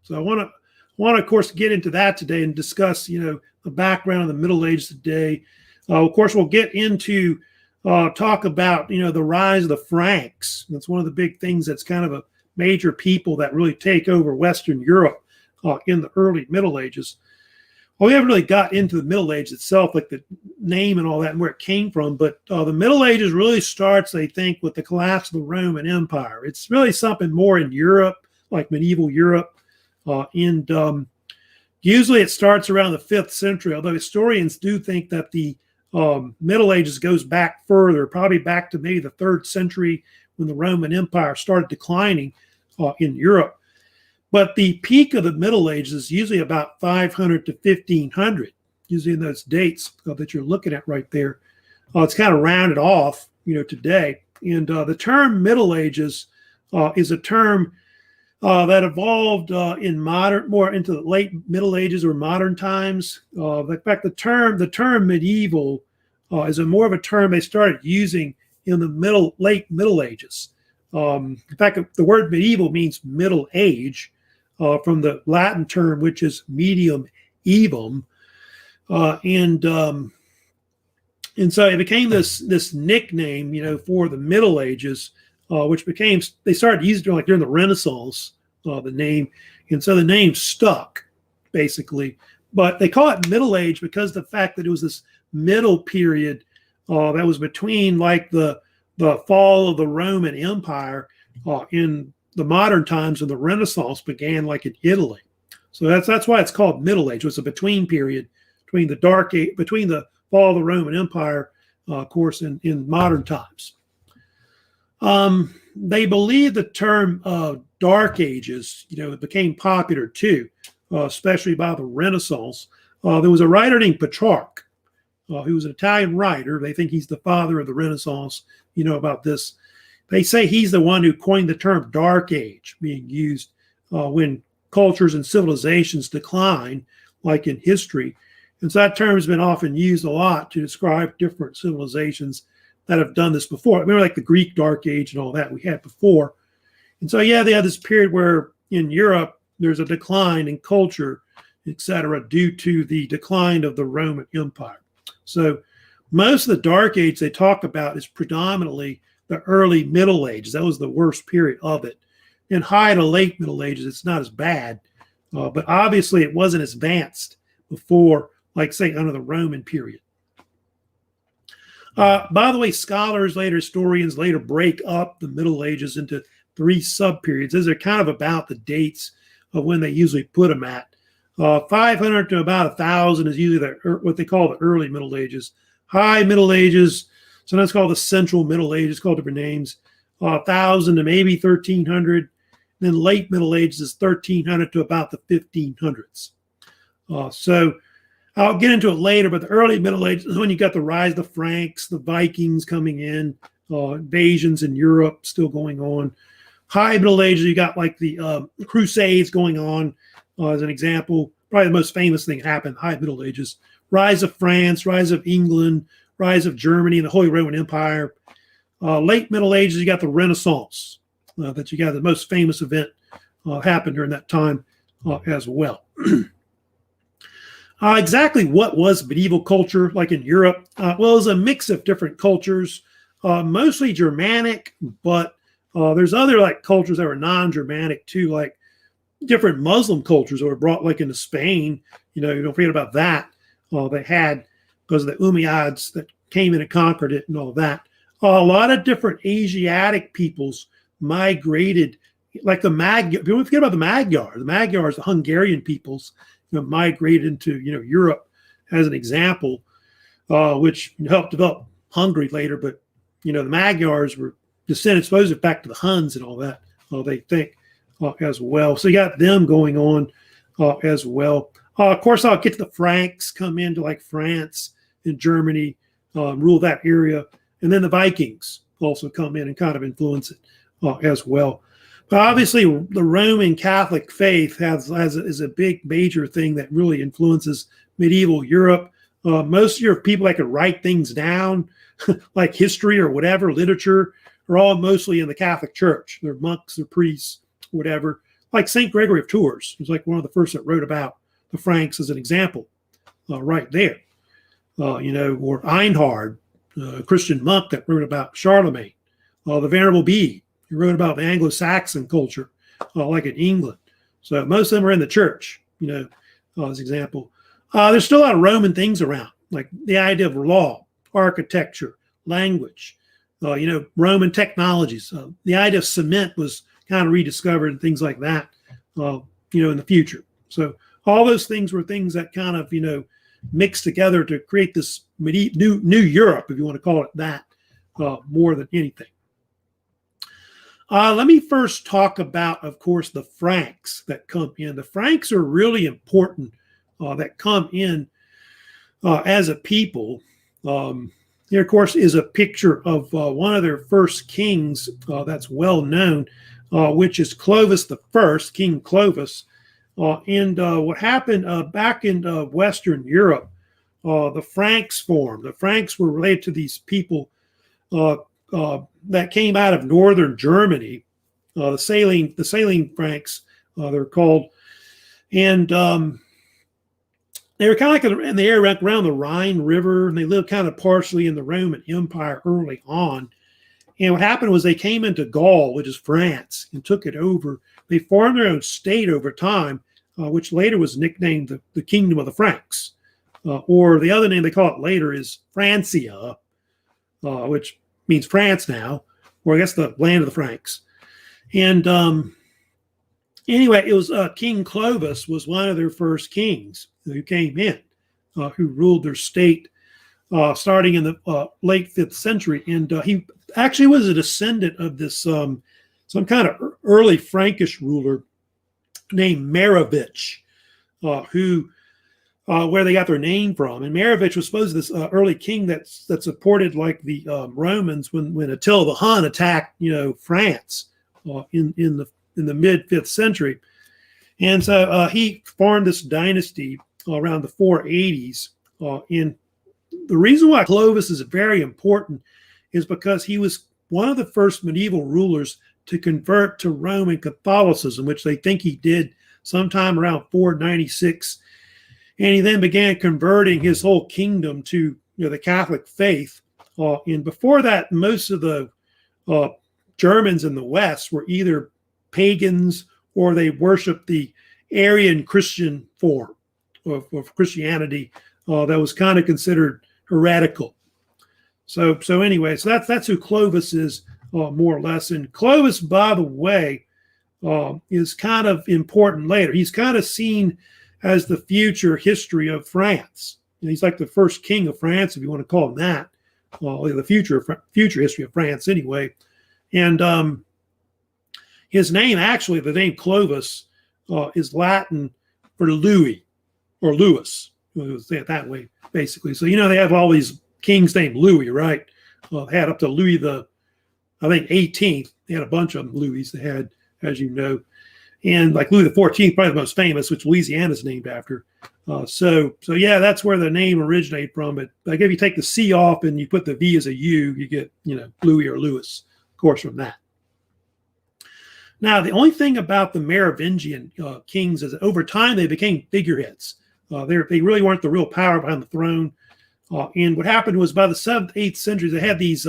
So I want to, of course, get into that today and discuss, the background of the Middle Ages today. Of course, we'll get into talk about, the rise of the Franks. That's one of the big things that's kind of a major people that really take over Western Europe in the early Middle Ages. Well, we haven't really got into the Middle Ages itself, like the name and all that and where it came from. But the Middle Ages really starts, I think, with the collapse of the Roman Empire. It's really something more in Europe, like medieval Europe. And usually it starts around the 5th century, although historians do think that the Middle Ages goes back further, probably back to maybe the 3rd century when the Roman Empire started declining in Europe. But the peak of the Middle Ages is usually about 500 to 1500, usually in those dates that you're looking at right there. It's kind of rounded off, today. And the term Middle Ages is a term that evolved more into the late Middle Ages or modern times. In fact, the term medieval is more of a term they started using in the late Middle Ages. In fact, the word medieval means middle age, from the Latin term, which is medium evum. And so it became this nickname, for the Middle Ages, which they started using like during the Renaissance, the name. And so the name stuck, basically. But they call it Middle Age because of the fact that it was this middle period that was between like the fall of the Roman Empire in the modern times when the Renaissance began, like in Italy. So that's why it's called Middle Age. It was a between period between the fall of the Roman Empire, of course, in modern times. They believe the term Dark Ages, it became popular too, especially by the Renaissance. There was a writer named Petrarch, who was an Italian writer. They think he's the father of the Renaissance, about this. They say he's the one who coined the term Dark Age, being used when cultures and civilizations decline, like in history. And so that term has been often used a lot to describe different civilizations that have done this before. Remember, like the Greek Dark Age and all that we had before. And so, they had this period where in Europe, there's a decline in culture, etc., due to the decline of the Roman Empire. So most of the Dark Age they talk about is predominantly the early Middle Ages. That was the worst period of it. In high to late Middle Ages, it's not as bad. But obviously, it wasn't as advanced before, like, say, under the Roman period. By the way, historians later break up the Middle Ages into 3 sub-periods. Those are kind of about the dates of when they usually put them at. 500 to about 1,000 is usually what they call the early Middle Ages. High Middle Ages, sometimes called the Central Middle Ages, called different names. 1,000 to maybe 1,300. Then late Middle Ages is 1,300 to about the 1,500s. So I'll get into it later, but the early Middle Ages is when you got the rise of the Franks, the Vikings coming in, invasions in Europe still going on. High Middle Ages, you got like the Crusades going on, as an example. Probably the most famous thing that happened in High Middle Ages. Rise of France, rise of England, rise of Germany, and the Holy Roman Empire. Late Middle Ages, you got the Renaissance, that you got the most famous event happened during that time as well. Exactly what was medieval culture like in Europe? Well, it was a mix of different cultures, mostly Germanic, but there's other like cultures that were non-Germanic too, like different Muslim cultures that were brought like into Spain. You don't forget about that. They had, because of the Umayyads that came in and conquered it and all of that. A lot of different Asiatic peoples migrated, like the Magyar. Don't forget about the Magyars. The Magyars, the Hungarian peoples, migrated into Europe as an example, which helped develop Hungary later. But the Magyars were descended supposedly back to the Huns and all that. They think as well. So you got them going on as well. Of course, I'll get to the Franks come into like France and Germany, rule that area, and then the Vikings also come in and kind of influence it as well. But obviously, the Roman Catholic faith is a big major thing that really influences medieval Europe. Most of your people that could write things down, like history or whatever, literature, are all mostly in the Catholic Church. They're monks, they're priests, whatever, like St. Gregory of Tours. He was like one of the first that wrote about the Franks as an example right there. Or Einhard, a Christian monk that wrote about Charlemagne. The Venerable Bede, he wrote about the Anglo-Saxon culture, like in England. So most of them are in the church, as an example. There's still a lot of Roman things around, like the idea of law, architecture, language, Roman technologies. The idea of cement was kind of rediscovered and things like that, in the future. So all those things were things that kind of, mixed together to create this new Europe, if you want to call it that, more than anything. Let me first talk about, of course, the Franks that come in. The Franks are really important that come in as a people. Here, of course, is a picture of one of their first kings that's well known, which is Clovis I, King Clovis. And what happened back in Western Europe, the Franks formed. The Franks were related to these people that came out of northern Germany, the Saline Franks, they're called. And they were kind of like in the area around the Rhine River, and they lived kind of partially in the Roman Empire early on. And what happened was they came into Gaul, which is France, and took it over. They formed their own state over time, which later was nicknamed the Kingdom of the Franks. Or the other name they call it later is Francia, which means France now, or I guess the land of the Franks. And anyway, it was King Clovis was one of their first kings who came in, who ruled their state starting in the late 5th century. And he actually was a descendant of this some kind of early Frankish ruler named Merovich, who where they got their name from. And Merovich was supposed to be this early king that supported like the Romans when Attila the Hun attacked France in the mid 5th century. And so he formed this dynasty around the 480s. And the reason why Clovis is very important is because he was one of the first medieval rulers to convert to Roman Catholicism, which they think he did sometime around 496. And he then began converting his whole kingdom to the Catholic faith. And before that, most of the Germans in the West were either pagans or they worshiped the Arian Christian form of Christianity that was kind of considered heretical. So anyway, so that's who Clovis is more or less. And Clovis, by the way, is kind of important later. He's kind of seen as the future history of France. And he's like the first king of France, if you want to call him that. The future history of France, anyway. And his name, actually, the name Clovis, is Latin for Louis or Louis. We'll say it that way, basically. So they have all these kings named Louis, right? They had up to Louis the, I think, 18th. They had a bunch of Louis they had, as you know. And like Louis the 14th, probably the most famous, which Louisiana is named after. So yeah, that's where the name originated from. But like if you take the C off and you put the V as a U, you get Louis or Louis, of course, from that. Now, the only thing about the Merovingian kings is that over time they became figureheads. They really weren't the real power behind the throne. And what happened was by the 7th, 8th centuries, they had these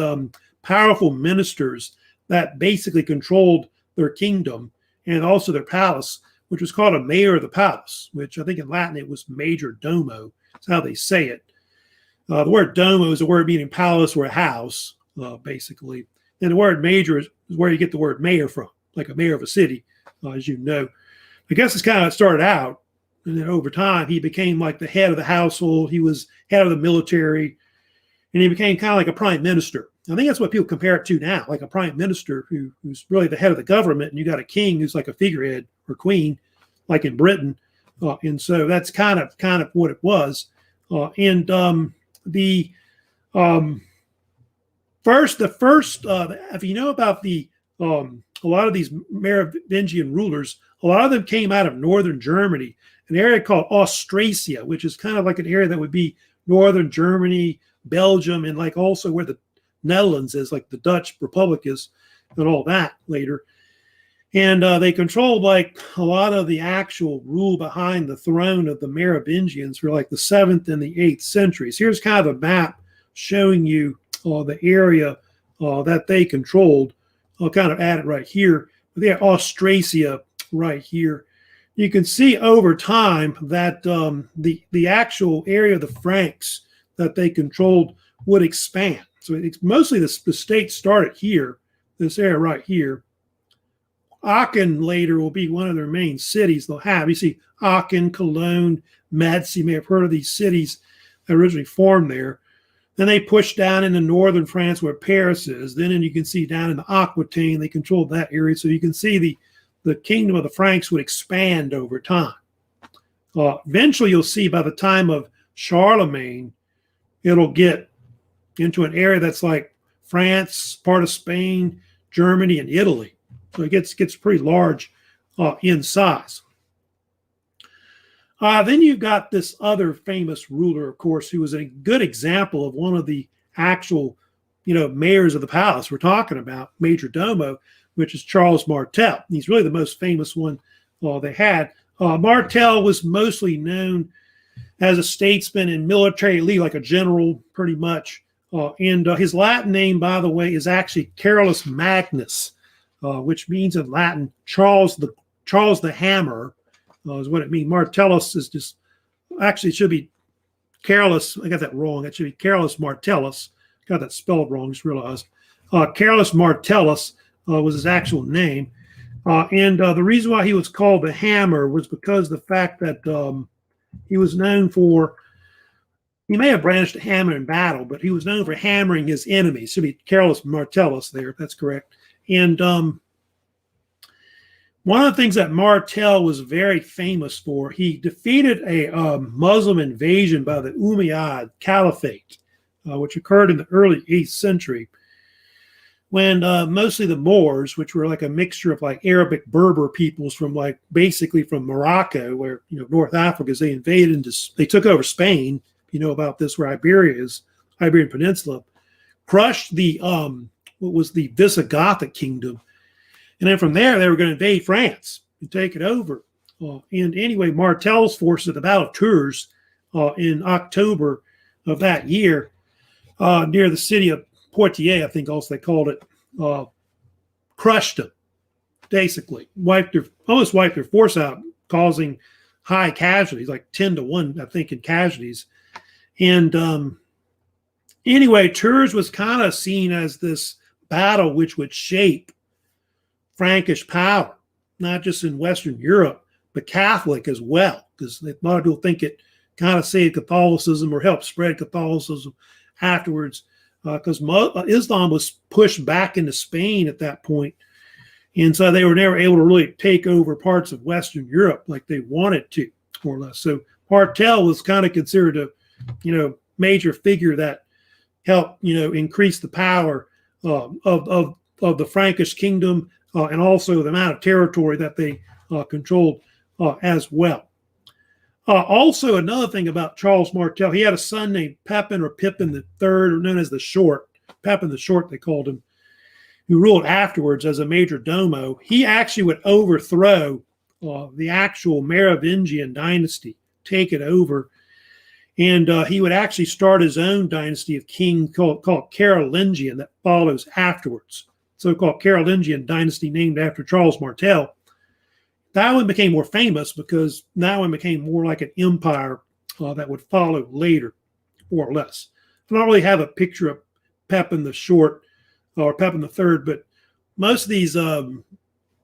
powerful ministers that basically controlled their kingdom and also their palace, which was called a mayor of the palace, which I think in Latin it was major domo. That's how they say it. The word domo is a word meaning palace or a house, basically. And the word major is where you get the word mayor from, like a mayor of a city, as you know. I guess it's kind of how it started out. And then over time, he became like the head of the household. He was head of the military. And he became kind of like a prime minister. I think that's what people compare it to now, like a prime minister who's really the head of the government. And you got a king who's like a figurehead or queen, like in Britain. And so that's kind of what it was. If you know about a lot of these Merovingian rulers, a lot of them came out of northern Germany, an area called Austrasia, which is kind of like an area that would be northern Germany, Belgium, and like also where the Netherlands is, like the Dutch Republic is, and all that later. And they controlled like a lot of the actual rule behind the throne of the Merovingians for like the 7th and the 8th centuries. Here's kind of a map showing you the area that they controlled. I'll kind of add it right here. They have Austrasia right here. You can see over time that the actual area of the Franks that they controlled would expand. So it's mostly the state started here, this area right here. Aachen later will be one of their main cities they'll have. You see Aachen, Cologne, Metz. You may have heard of these cities that originally formed there. Then they pushed down into northern France where Paris is. Then you can see down in the Aquitaine, they controlled that area. So you can see the kingdom of the Franks would expand over time. Eventually, you'll see by the time of Charlemagne, it'll get into an area that's like France, part of Spain, Germany, and Italy. So it gets pretty large in size. Then you've got this other famous ruler, of course, who was a good example of one of the actual, mayors of the palace we're talking about, Major Domo, which is Charles Martel. He's really the most famous one they had. Martel was mostly known as a statesman and military leader, like a general, pretty much. And his Latin name, by the way, is actually Carolus Magnus, which means in Latin Charles the Hammer. Is what it means. Martellus is just, actually it should be Carolus. I got that wrong. It should be Carolus Martellus. Got that spelled wrong, just realized. Carolus Martellus was his actual name. And the reason why he was called the Hammer was because the fact that he was known for, he may have brandished a hammer in battle, but he was known for hammering his enemies. It should be Carolus Martellus there. That's correct. And one of the things that Martel was very famous for, he defeated a Muslim invasion by the Umayyad Caliphate, which occurred in the early 8th century, when mostly the Moors, which were like a mixture of like Arabic Berber peoples from like basically from Morocco, where North Africa, they invaded they took over Spain. You know about this, where Iberia is, Iberian Peninsula, crushed the what was the Visigothic kingdom. And then from there, they were going to invade France and take it over. And anyway, Martel's forces at the Battle of Tours in October of that year, near the city of Poitiers, I think also they called it, crushed them, basically. Almost wiped their force out, causing high casualties, like 10-1, I think, in casualties. And anyway, Tours was kind of seen as this battle which would shape Frankish power, not just in Western Europe, but Catholic as well, because a lot of people think it kind of saved Catholicism or helped spread Catholicism afterwards, because Islam was pushed back into Spain at that point, and so they were never able to really take over parts of Western Europe like they wanted to, more or less. So Martel was kind of considered a major figure that helped increase the power of the Frankish kingdom. And also the amount of territory that they controlled as well. Also, another thing about Charles Martel, he had a son named Pepin or Pippin III, or known as the Short. Pepin the Short, they called him, who ruled afterwards as a major domo. He actually would overthrow the actual Merovingian dynasty, take it over. And he would actually start his own dynasty of kings called Carolingian that follows afterwards. So-called Carolingian dynasty named after Charles Martel. That one became more famous because that one became more like an empire that would follow later, more or less. I don't really have a picture of Pepin the Short or Pepin the Third, but most of these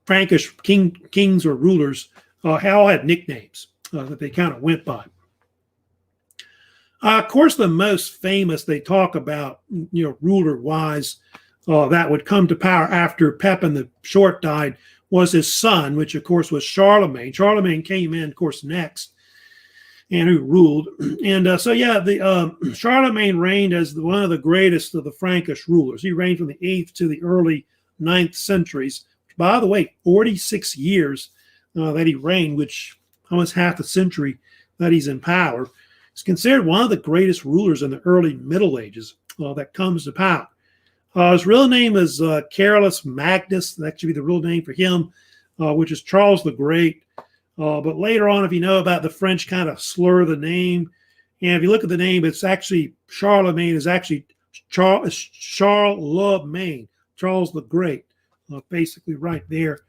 Frankish kings or rulers all had nicknames that they kind of went by. Of course, the most famous they talk about, ruler-wise, that would come to power after Pepin the Short died was his son, which of course was Charlemagne. Charlemagne came in, of course, next, and who ruled. And the Charlemagne reigned as one of the greatest of the Frankish rulers. He reigned from the 8th to the early 9th centuries. By the way, 46 years that he reigned, which almost half a century that he's in power. He's considered one of the greatest rulers in the early Middle Ages that comes to power. His real name is Carolus Magnus. That should be the real name for him. which is Charles the Great. But later on, if you know about the French kind of slur the name, and if you look at the name, it's actually Charlemagne is actually Charlemagne, Charles the Great, basically right there.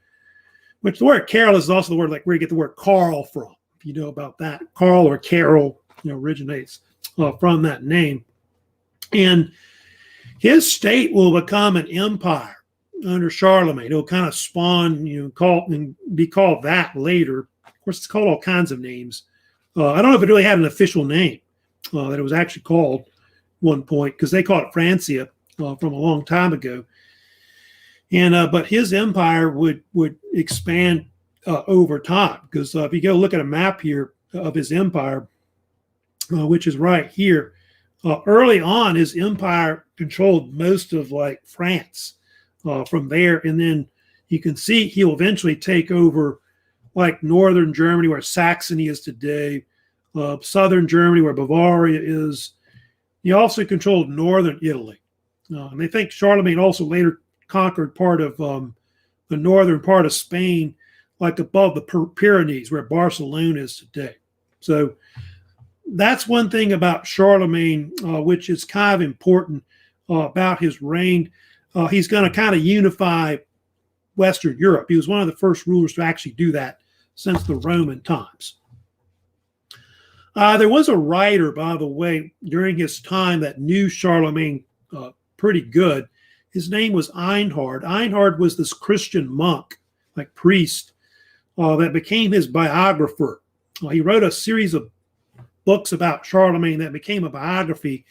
Which the word Carol is also the word like where you get the word Carl from. If you know about that, Carl or Carol, originates from that name. And his state will become an empire under Charlemagne. It'll kind of spawn, be called that later. Of course, it's called all kinds of names. I don't know if it really had an official name that it was actually called one point, because they called it Francia from a long time ago. And but his empire would expand over time, because if you go look at a map here of his empire, which is right here, early on his empire controlled most of like France from there, and then you can see he'll eventually take over like northern Germany, where Saxony is today, southern Germany, where Bavaria is. He also controlled northern Italy, and they think Charlemagne also later conquered part of the northern part of Spain, like above the Pyrenees, where Barcelona is today. So that's one thing about Charlemagne, which is kind of important about his reign. He's going to kind of unify Western Europe. He was one of the first rulers to actually do that since the Roman times. There was a writer, by the way, during his time that knew Charlemagne pretty good. His name was Einhard. Einhard was this Christian monk, like priest, that became his biographer. He wrote a series of books about Charlemagne that became a biography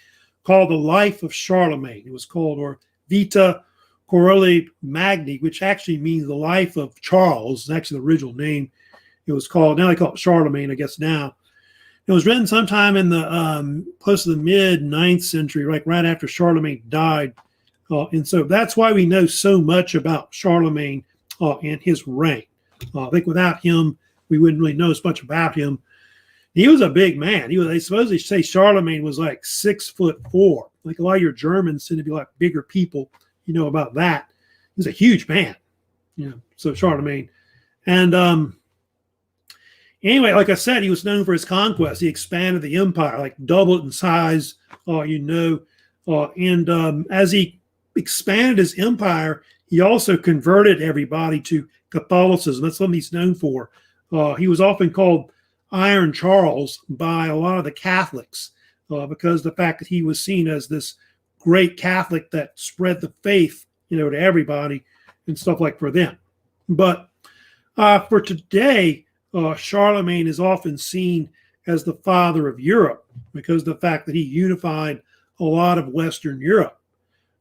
called The Life of Charlemagne. It was called, or Vita Corelli Magni, which actually means the life of Charles. It's actually the original name. It was called, now they call it Charlemagne, I guess now. It was written sometime in the close to the mid-9th century, like right after Charlemagne died. And so that's why we know so much about Charlemagne and his reign. I think without him, we wouldn't really know as much about him. He was a big man. They supposedly say Charlemagne was like 6'4". Like a lot of your Germans tend to be like bigger people. You know about that. He was a huge man. So Charlemagne. And anyway, like I said, he was known for his conquest. He expanded the empire, like doubled in size, and as he expanded his empire, he also converted everybody to Catholicism. That's something he's known for. He was often called Iron Charles by a lot of the Catholics because the fact that he was seen as this great Catholic that spread the faith, to everybody and stuff like for them. But for today, Charlemagne is often seen as the father of Europe because of the fact that he unified a lot of Western Europe.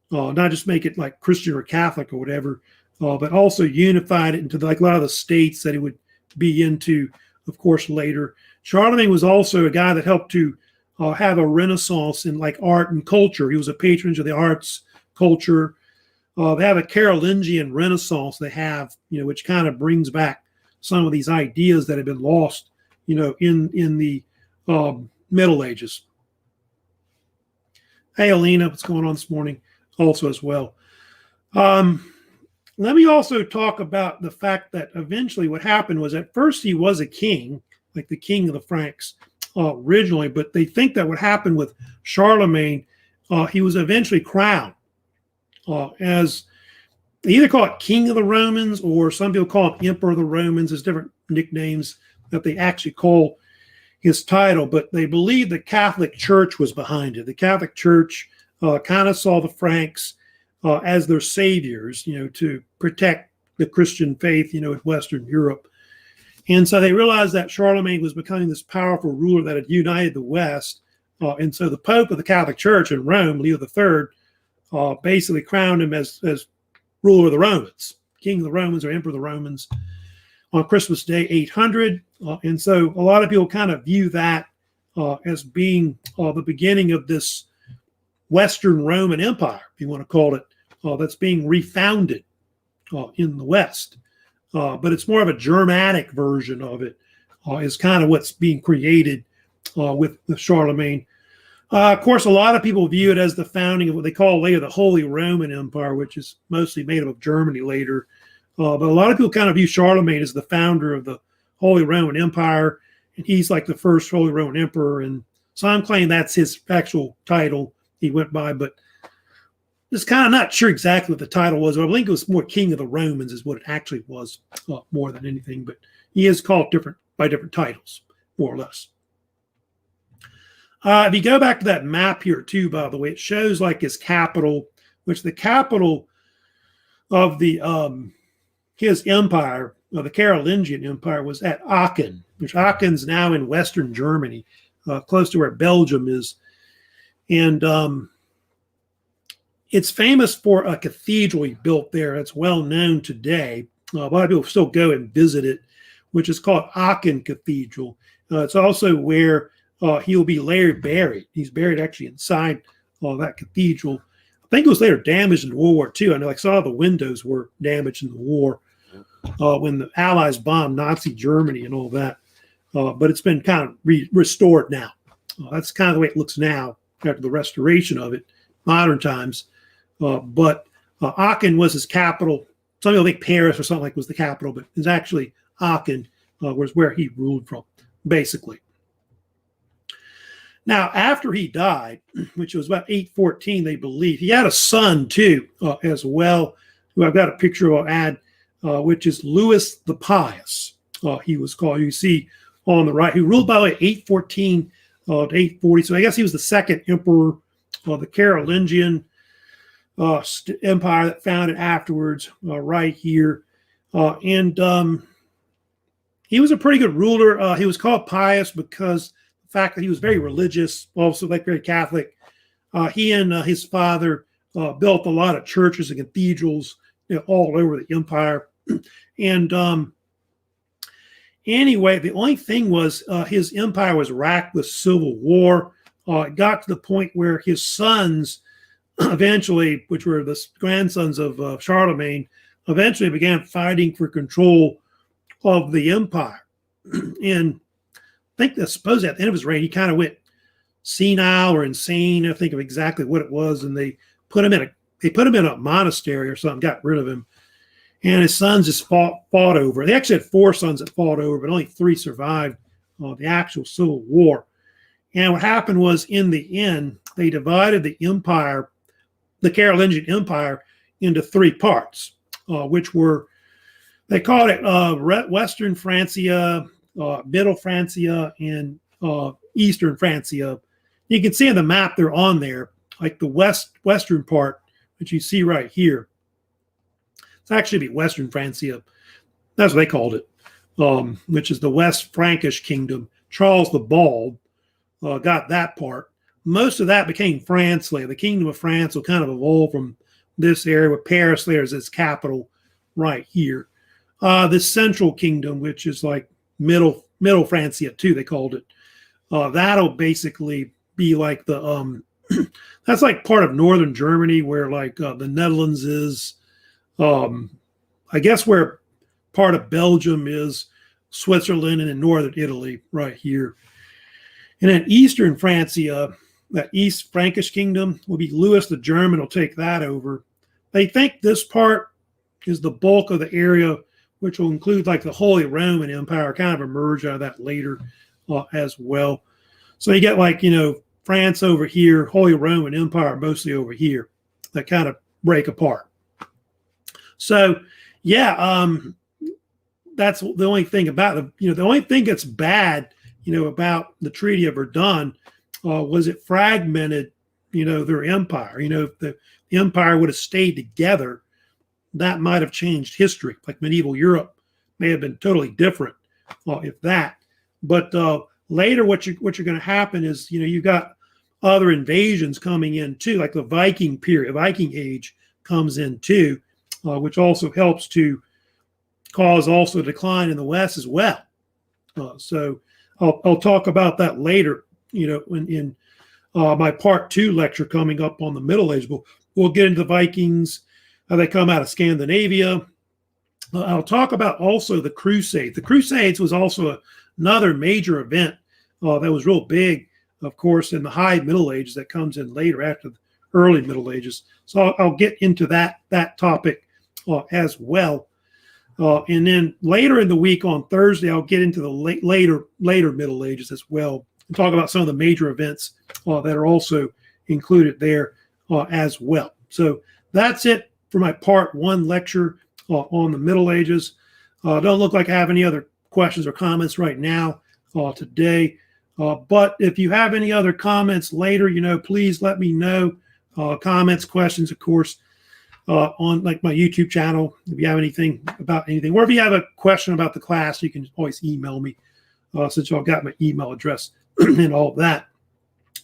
Not just make it like Christian or Catholic or whatever, but also unified it into like a lot of the states that it would be into, of course, later. Charlemagne was also a guy that helped to have a renaissance in like art and culture. He was a patron of the arts, culture. They have a Carolingian renaissance they have, which kind of brings back some of these ideas that have been lost, in the Middle Ages. Hey, Alina, what's going on this morning? Also as well. Let me also talk about the fact that eventually what happened was at first he was a king, like the king of the Franks originally, but they think that what happened with Charlemagne, he was eventually crowned as, they either call it king of the Romans or some people call him emperor of the Romans. There's different nicknames that they actually call his title, but they believe the Catholic Church was behind it. The Catholic Church kind of saw the Franks as their saviors, to protect the Christian faith, in Western Europe. And so they realized that Charlemagne was becoming this powerful ruler that had united the West. And so the Pope of the Catholic Church in Rome, Leo III, basically crowned him as ruler of the Romans, king of the Romans or emperor of the Romans on Christmas Day 800. And so a lot of people kind of view that as being the beginning of this Western Roman Empire, if you want to call it, that's being refounded in the West. But it's more of a Germanic version of it, is kind of what's being created with Charlemagne. Of course, a lot of people view it as the founding of what they call later the Holy Roman Empire, which is mostly made up of Germany later. But a lot of people kind of view Charlemagne as the founder of the Holy Roman Empire, and he's like the first Holy Roman Emperor. And some claim that's his actual title he went by, but just kind of not sure exactly what the title was. I think it was more King of the Romans is what it actually was, more than anything. But he is called by different titles, more or less. If you go back to that map here too, by the way, it shows like his capital, which the capital of the his empire, the Carolingian Empire, was at Aachen, which Aachen's now in Western Germany, close to where Belgium is. And it's famous for a cathedral he built there. It's well known today. A lot of people still go and visit it, which is called Aachen Cathedral. It's also where he'll be later buried. He's buried actually inside that cathedral. I think it was later damaged in World War II. I know like some of the windows were damaged in the war when the Allies bombed Nazi Germany and all that. But it's been kind of restored now. That's kind of the way it looks now after the restoration of it, modern times. But Aachen was his capital. Some people think Paris or something like was the capital, but it's actually Aachen was where he ruled from, basically. Now, after he died, which was about 814, they believe, he had a son too, as well, who I've got a picture I'll add, which is Louis the Pious. He was called, you see on the right, who ruled by the way 814 to 840. So I guess he was the second emperor of the Carolingian empire that founded afterwards, right here. And he was a pretty good ruler. He was called pious because the fact that he was very religious, also like very Catholic. He and his father built a lot of churches and cathedrals, all over the empire. And anyway, the only thing was his empire was racked with civil war. It got to the point where his sons eventually, which were the grandsons of Charlemagne, eventually began fighting for control of the empire. And I suppose at the end of his reign, he kind of went senile or insane. I think of exactly what it was. And they put him in a monastery or something, got rid of him. And his sons just fought over. They actually had 4 sons that fought over, but only 3 survived the actual civil war. And what happened was, in the end, they divided the empire, the Carolingian Empire, into 3 parts, which were, they called it Western Francia, Middle Francia, and Eastern Francia. You can see on the map they're on there, like the western part, which you see right here. It's actually Western Francia. That's what they called it, which is the West Frankish Kingdom. Charles the Bald got that part. Most of that became France later. The Kingdom of France will kind of evolve from this area with Paris there as its capital right here. The Central Kingdom, which is like Middle Francia too, they called it. That'll basically be like the that's like part of northern Germany where like the Netherlands is. I guess where part of Belgium is, Switzerland, and in northern Italy right here. And then Eastern Francia, that East Frankish Kingdom, will be Louis the German will take that over. They think this part is the bulk of the area, which will include like the Holy Roman Empire, kind of emerge out of that later as well. So you get like, France over here, Holy Roman Empire mostly over here, that kind of break apart. So, yeah, that's the only thing about it. The only thing that's bad, about the Treaty of Verdun was it fragmented, their empire. If the empire would have stayed together, that might have changed history. Like medieval Europe may have been totally different if that. But later, what you're going to happen is, you've got other invasions coming in too, like the Viking period, Viking Age comes in too. Which also helps to cause also a decline in the West as well. So I'll talk about that later, in my part 2 lecture coming up on the Middle Age. We'll get into the Vikings, how they come out of Scandinavia. I'll talk about also the Crusades. The Crusades was also another major event that was real big, of course, in the High Middle Ages that comes in later after the early Middle Ages. So I'll get into that topic as well. And then later in the week on Thursday, I'll get into the later Middle Ages as well and talk about some of the major events that are also included there as well. So that's it for my part 1 lecture on the Middle Ages. Don't look like I have any other questions or comments right now today. But if you have any other comments later, please let me know. Comments, questions, of course, on like my YouTube channel. If you have anything about anything, or if you have a question about the class, you can always email me since y'all got my email address and all that.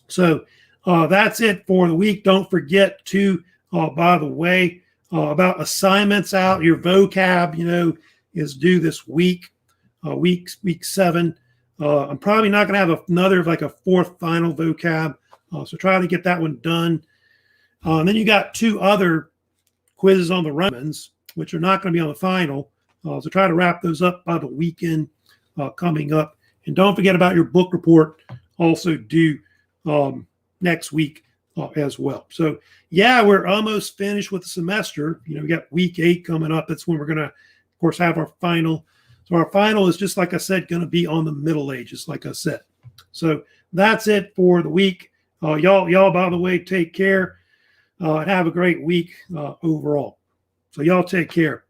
So that's it for the week. Don't forget to, by the way, about assignments out. Your vocab, is due this week, week 7. I'm probably not going to have another like a 4th final vocab. So try to get that one done. And then you got 2 other quizzes on the Romans, which are not going to be on the final. So try to wrap those up by the weekend coming up. And don't forget about your book report, also due next week as well. So yeah, we're almost finished with the semester. We got week 8 coming up. That's when we're going to, of course, have our final. So our final is, just like I said, going to be on the Middle Ages, like I said. So that's it for the week. Y'all, by the way, take care and have a great week overall. So y'all take care.